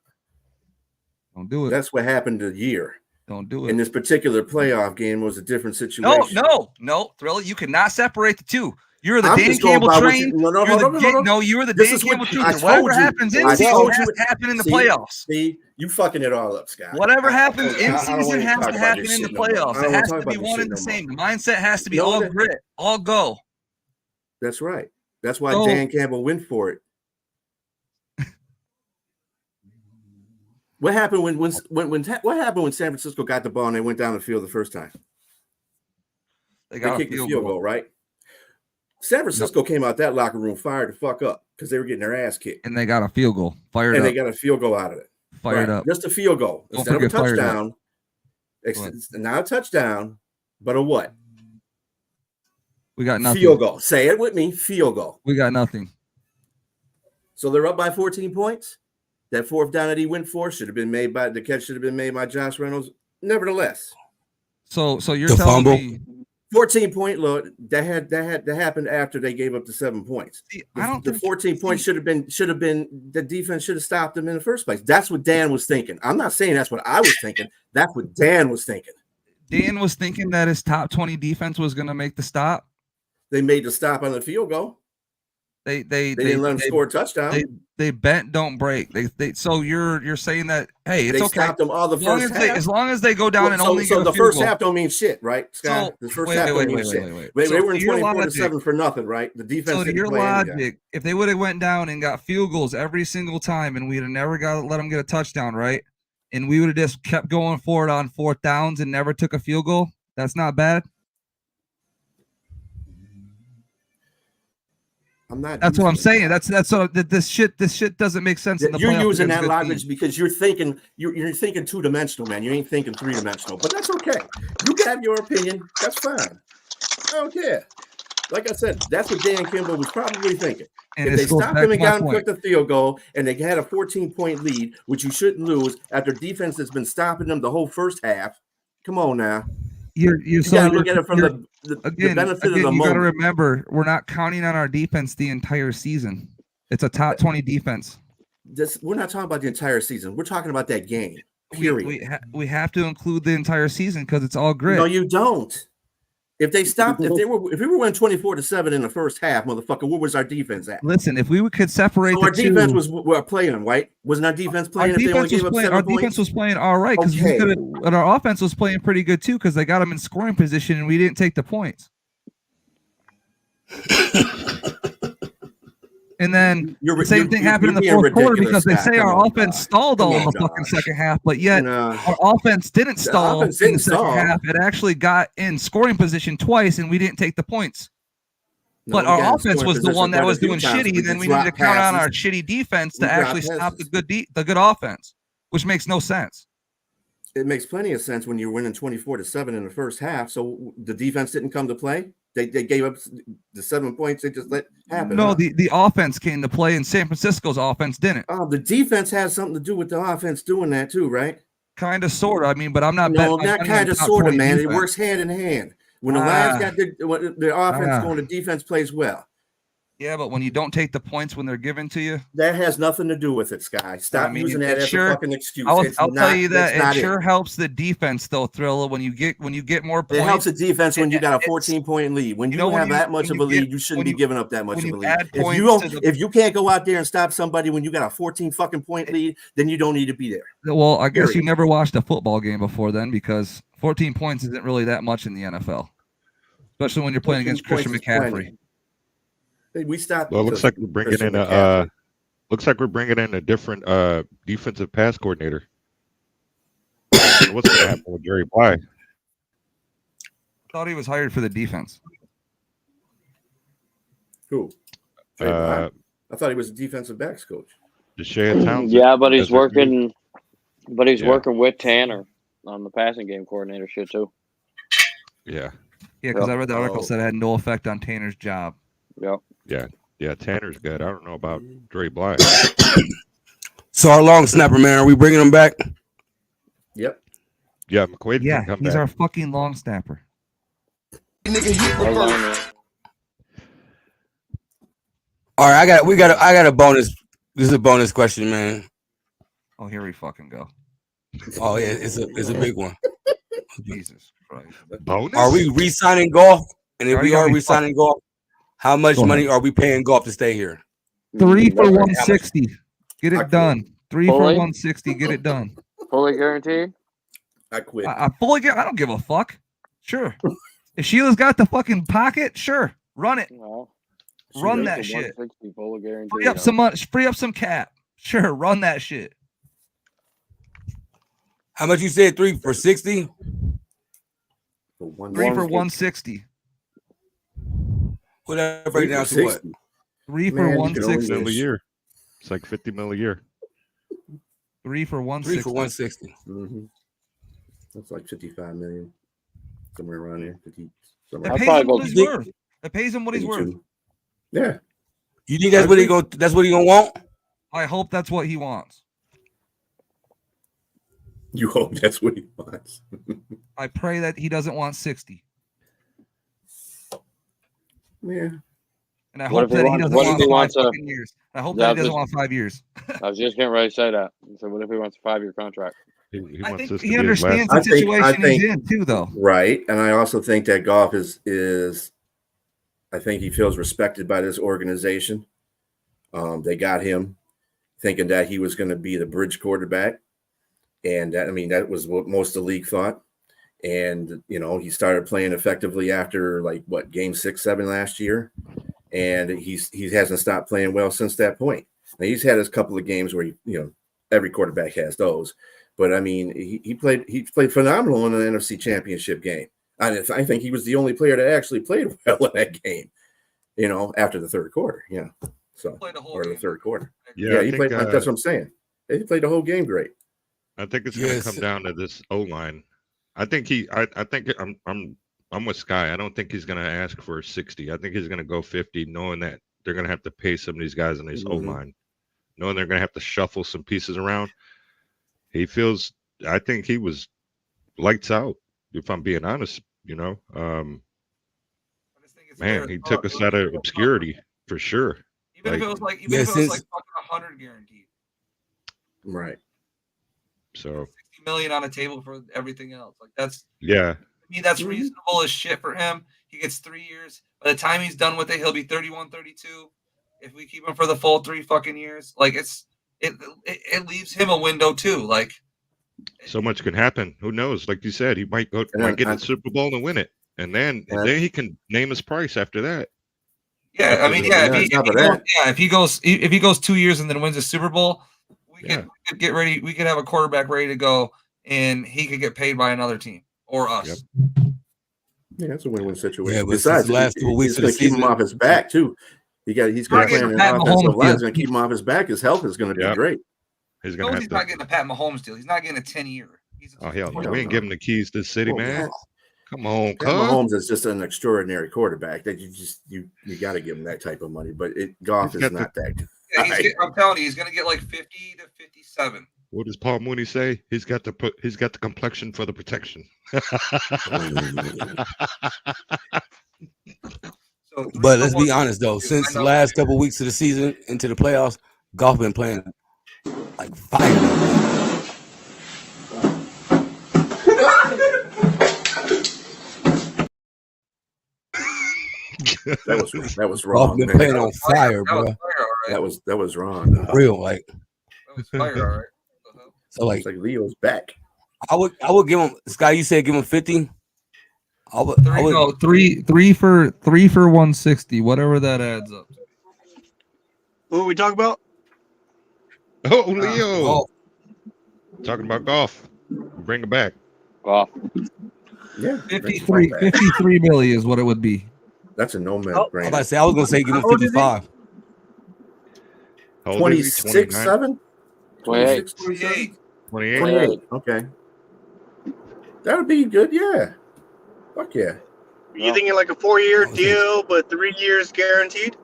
Don't do it. That's what happened a year. Don't do it. In this particular playoff game was a different situation. No, Thriller. You cannot separate the two. You're the Dan Campbell train. No, you were the Dan Campbell train. Whatever happens in season has to happen in the playoffs. See, you fucking it all up, Scott. Whatever happens in season has to happen in the playoffs. It has to be one and the same. The mindset has to be all grit, all go. That's right. That's why Dan Campbell went for it. What happened when what happened when San Francisco got the ball and they went down the field the first time? They kicked the field goal, right? San Francisco came out that locker room fired the fuck up because they were getting their ass kicked. And they got a field goal. Fired up. And they got a field goal out of it. Fired up. Just a field goal. Instead of a touchdown. Not a touchdown, but a what? We got nothing. Field goal. Say it with me. Field goal. We got nothing. So they're up by 14 points. That fourth down that he went for should have been made by the catch should have been made by Josh Reynolds. Nevertheless, so you're telling me 14-point load that happened after they gave up the 7 points. The 14 points should have been the defense should have stopped them in the first place. That's what Dan was thinking. I'm not saying that's what I was thinking. That's what Dan was thinking. Dan was thinking that his top 20 defense was going to make the stop. They made the stop on the field goal. They didn't let him score a touchdown. They bent, don't break. So you're saying that it's okay. They stopped them all the first half. As long as they go down and only get a the field first goal. half don't mean shit, right, Scott? The first half don't mean shit. They were in 24-7 for nothing, right? The defense. So to your logic, if they would have went down and got field goals every single time, and we'd have never let them get a touchdown, right? And we would have just kept going for it on fourth downs and never took a field goal. That's not bad. I'm not. That's what I'm saying. That's what this shit doesn't make sense. In the You're playoffs using against that good logic teams. because you're thinking 2-dimensional, man. You ain't thinking 3-dimensional, but that's okay. You can have your opinion. That's fine. I don't care. Like I said, that's what Dan Kimball was probably thinking. And if they this goes stopped back him to and my got him point. quick the field goal, and they had a 14-point lead, which you shouldn't lose after defense has been stopping them the whole first half. Come on now. You got to look at it from the benefit of the you moment. got to remember, we're not counting on our defense the entire season. It's a top 20 defense. We're not talking about the entire season. We're talking about that game. Period. We have to include the entire season because it's all grit. No, you don't. If we were winning 24-7 in the first half, motherfucker, where was our defense at? Listen, if we could separate our defense was playing, right? Wasn't our defense playing? Our defense was playing all right because and our offense was playing pretty good too because they got them in scoring position and we didn't take the points. And then the same thing happened in the fourth quarter because they say our offense stalled all in the fucking second half, but yet our offense didn't stall in the second half. It actually got in scoring position twice, and we didn't take the points. But our offense was the one that was doing shitty, and then we needed to count on our shitty defense to actually stop the good offense, which makes no sense. It makes plenty of sense when you're winning 24-7 in the first half. So the defense didn't come to play. They gave up the 7 points. They just let happen. No, the offense came to play, and San Francisco's offense didn't. Oh, the defense has something to do with the offense doing that too, right? Kind of, sort of. I mean, but I'm not. No, not kind of, sort of, man. It works hand in hand. When the Lions got the offense going, the defense plays well. Yeah, but when you don't take the points when they're given to you, that has nothing to do with it, Sky. Stop using that as a fucking excuse. I'll tell you that it sure helps the defense, though, Thriller. When you get more points, it helps the defense when you got a 14-point lead. When you have that much of a lead, you shouldn't be giving up that much of a lead. If you can't go out there and stop somebody when you got a 14 fucking point lead, then you don't need to be there. Well, I guess you never watched a football game before then, because 14 points isn't really that much in the NFL, especially when you're playing against Christian McCaffrey. We stopped. Well, it looks like we're bringing in a different defensive pass coordinator. What's going to happen with Jerry Bly? I thought he was hired for the defense. Who? I thought he was a defensive backs coach. Deshaun Townsend. Yeah, but he's working. But he's working with Tanner on the passing game coordinator shit too. Yeah. Yeah, because I read the article said it had no effect on Tanner's job. Yep. Yeah, Tanner's good. I don't know about Dre Bly. So our long snapper, man, are we bringing him back? Yep. Yeah, McQuaid can come he's back. our fucking long snapper. All right, I got a bonus. This is a bonus question, man. Oh, here we fucking go. Oh yeah, it's a big one. Jesus Christ. Bonus? Are we re-signing Golf? And if we are re-signing Golf, how much money are we paying Golf to stay here? 3 for 160. Get it done. 3 for 160. Get it done. Fully guaranteed. I quit. I don't give a fuck. Sure. If Sheila's got the fucking pocket, sure. Run it. No. Run that shit. Fully guaranteed. Free up some money. Free up some cap. Sure. Run that shit. How much you said? 3 for 60? 3 for 160. What that break down to what? 3 for 160 a year. It's like $50 million a year. 3 for 160. 3 for 160. Mm-hmm. That's like 55 million, somewhere around there. 50, that pays him what he's worth. That pays him what he's worth. Yeah. You think that's what he going? That's what he gonna want? I hope that's what he wants. You hope that's what he wants. I pray that he doesn't want 60. Yeah. And I hope that he doesn't want 5 fucking years. I hope that he doesn't want 5 years. I was just getting ready to say that. So what if he wants a 5-year contract? I think he understands the situation he's in too, though. Right, and I also think that Goff is. I think he feels respected by this organization. They got him thinking that he was going to be the bridge quarterback, and that was what most of the league thought. And he started playing effectively after game 6, 7 last year, and he hasn't stopped playing well since that point. Now he's had his couple of games where every quarterback has those. But he played phenomenal in the NFC Championship game. I think he was the only player that actually played well in that game. after the third quarter. So or the third quarter. Yeah, he played. That's what I'm saying. He played the whole game great. I think it's going to come down to this O line. I think I'm with Sky. I don't think he's going to ask for 60. I think he's going to go 50, knowing that they're going to have to pay some of these guys on this O line, knowing they're going to have to shuffle some pieces around. I think he was lights out, if I'm being honest. Man, he took us out of obscurity for sure. Even if it was like fucking 100 guaranteed. Right. So 60 million on the table for everything else. Like that's Mm-hmm. reasonable as shit for him. He gets 3 years. By the time he's done with it, he'll be 31, 32. If we keep him for the full 3 fucking years, like it leaves him a window too. Like so much can happen. Who knows? Like you said, he might get the Super Bowl and win it, and then he can name his price after that. Yeah, I mean, if he goes 2 years and then wins a Super Bowl, we could get ready. We could have a quarterback ready to go, and he could get paid by another team or us. Yep. Yeah, that's a win-win situation. Yeah, but besides, the last 2 weeks he's going to keep him off his back too. He's going to play in an offensive line. He's going to keep him off his back. His health is going to be great. He's not getting a Pat Mahomes deal. He's not getting a 10-year. Oh hell no! We ain't giving the keys to the city, man. Come on, Pat Mahomes is just an extraordinary quarterback that you got to give him that type of money. But Goff is not that good. Yeah, I'm telling you, he's going to get like 50 to 57. What does Paul Mooney say? He's got the complexion for the protection. But let's be honest though, since the last couple of weeks of the season into the playoffs, Goff been playing like fire. That was wrong. Been playing on fire, bro. That was wrong. Real like. That was fire, all right. So like Leo's back. I would give him Sky. You said give him 50. I would three for 160, whatever that adds up. What are we talking about? Oh, Leo. Talking about golf. Bring it back. Golf. Yeah. 53 million is what it would be. That's a no man. I was going to say give him 55. 26, 7? 28. 28. Okay. That would be good. Yeah. Fuck yeah. You thinking like a 4-year deal, but 3 years guaranteed?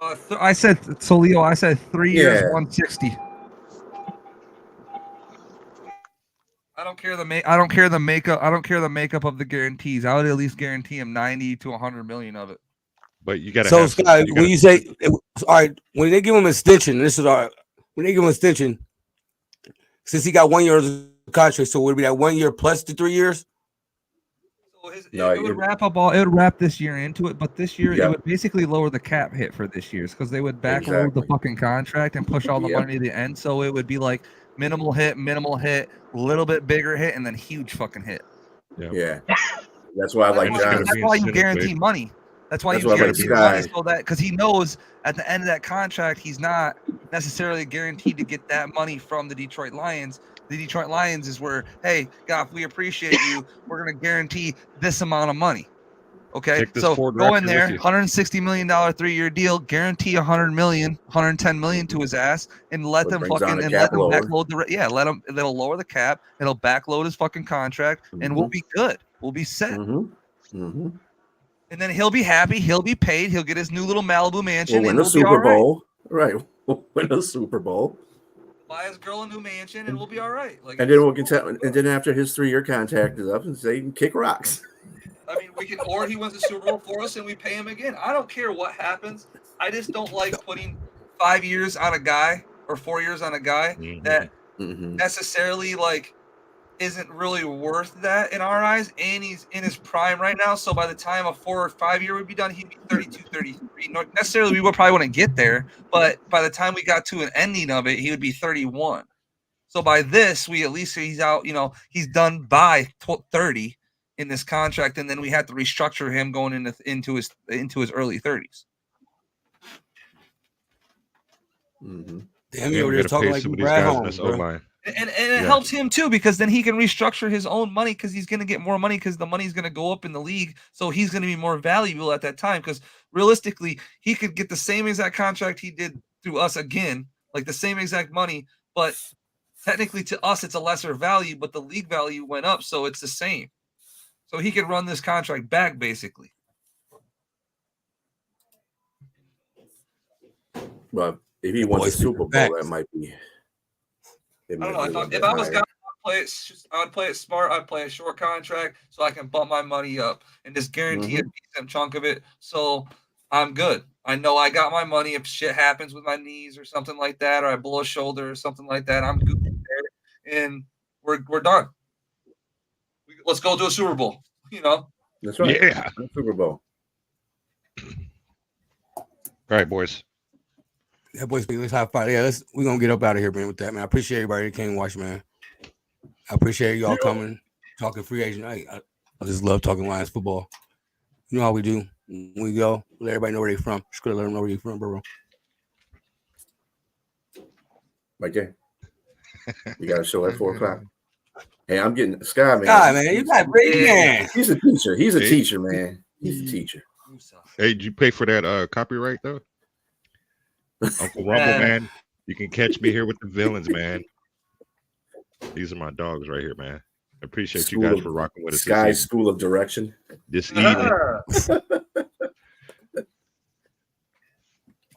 I said 3 years, 160. I don't care the makeup. I don't care the makeup of the guarantees. I would at least guarantee him 90 to 100 million of it. But you got to. So Sky, when you say, all right, when they give him an extension, when they give him an extension, since he got 1 year of the contract, so would it be that 1 year plus the 3 years? It would wrap this year into it, but this year it would basically lower the cap hit for this year's because they would backload the fucking contract and push all the money to the end. So it would be like minimal hit, little bit bigger hit, and then huge fucking hit. Yeah. That's why I like John. That's why you guarantee money. That's why you guarantee money, so that because he knows at the end of that contract he's not necessarily guaranteed to get that money from the Detroit Lions. The Detroit Lions is where, hey, Goff, we appreciate you. We're going to guarantee this amount of money. Okay, so go in there, $160 million 3-year deal, guarantee 110 million to his ass, and let them backload it'll lower the cap, it'll backload his fucking contract, and we'll be good. We'll be set. And then he'll be happy, he'll be paid, he'll get his new little Malibu mansion. We'll win the Super Bowl. Right. We'll win the Super Bowl. Buy his girl a new mansion, and we'll be all right. Like, and then and then after his 3-year contract is up, and say kick rocks. I mean, we can, or he wins the Super Bowl for us, and we pay him again. I don't care what happens. I just don't like putting 5 years on a guy or 4 years on a guy that necessarily like isn't really worth that in our eyes. And he's in his prime right now. So by the time a 4 or 5 year would be done, he'd be 32, 33. Not necessarily, we probably wouldn't get there, but by the time we got to an ending of it, he would be 31. So by this, we at least he's out. He's done by 30 in this contract, and then we had to restructure him going into his early 30s. Damn, you over there talking like Brad Holmes, bro. And it helps him too, because then he can restructure his own money, because he's going to get more money, because the money's going to go up in the league. So he's going to be more valuable at that time, because realistically, he could get the same exact contract he did through us again, like the same exact money. But technically to us, it's a lesser value, but the league value went up. So it's the same. So he could run this contract back, basically. Well, if he wants a Super Bowl, that might be. I don't know. If I was going I would play it smart. I'd play a short contract so I can bump my money up and just guarantee a decent chunk of it. So I'm good. I know I got my money. If shit happens with my knees or something like that, or I blow a shoulder or something like that, I'm good there, and we're done. Let's go to a Super Bowl. That's right. Yeah, Super Bowl. All right, boys. Yeah, boys, let's have fun. Yeah, we're gonna get up out of here, man, with that, man. I appreciate everybody that came and watch, man. I appreciate y'all coming, talking free agent. I just love talking Lions football. You know how we do. When we go, let everybody know where they're from. Just gotta let them know where you're from, bro. Right there. You got to show at 4:00. Hey, I'm getting Sky, man. Sky, man, you got great man. He's a teacher. He's a teacher, man. He's a teacher. Hey, did you pay for that copyright though? Uncle Rumble, man. You can catch me here with the villains, man. These are my dogs right here, man. I appreciate you guys for rocking with us. Sky School of Direction. This evening.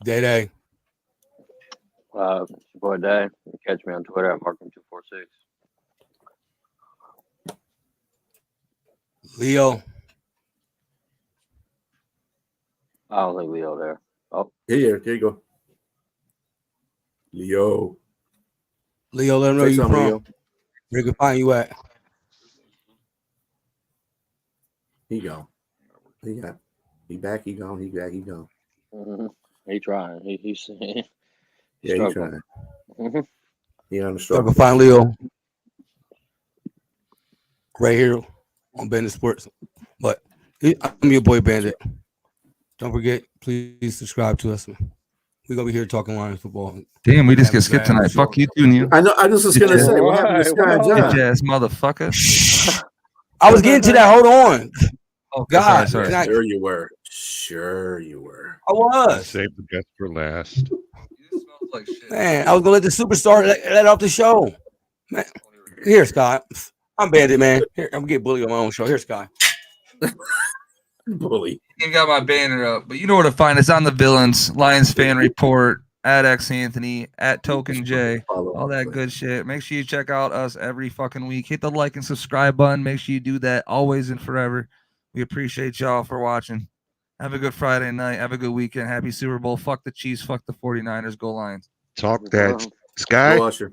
Day. It's your boy Day. You can catch me on Twitter at Markham246. Leo. I don't think Leo there. Oh, here you go. Leo, let them know you from. Where they can find you at. He gone. He back. He gone. He back. He gone. He trying. He's trying. He on the struggle. You can find Leo right here on BanditSports. But I'm your boy Bandit. Don't forget, please subscribe to us. We're gonna be here talking Lions football. Damn, we just get skipped tonight. Fuck you too, Neil. I know. I just was gonna say, what happened to Sky John? Bitch ass motherfucker. I was getting to that. Hold on. Oh God, sorry. Sure you were. I was. Save the best for last. Man, I was gonna let the superstar let off the show. Man, here, Scott. I'm Bandit, man. Here, I'm gonna get bullied on my own show. Here's Scott. Bully. You got my banner up, but you know where to find us on the Villains, Lions Fan Report, at X Anthony, at Token J, all that good shit. Make sure you check out us every fucking week. Hit the like and subscribe button. Make sure you do that always and forever. We appreciate y'all for watching. Have a good Friday night. Have a good weekend. Happy Super Bowl. Fuck the Chiefs. Fuck the 49ers. Go Lions. Talk that. Sky. Go Usher.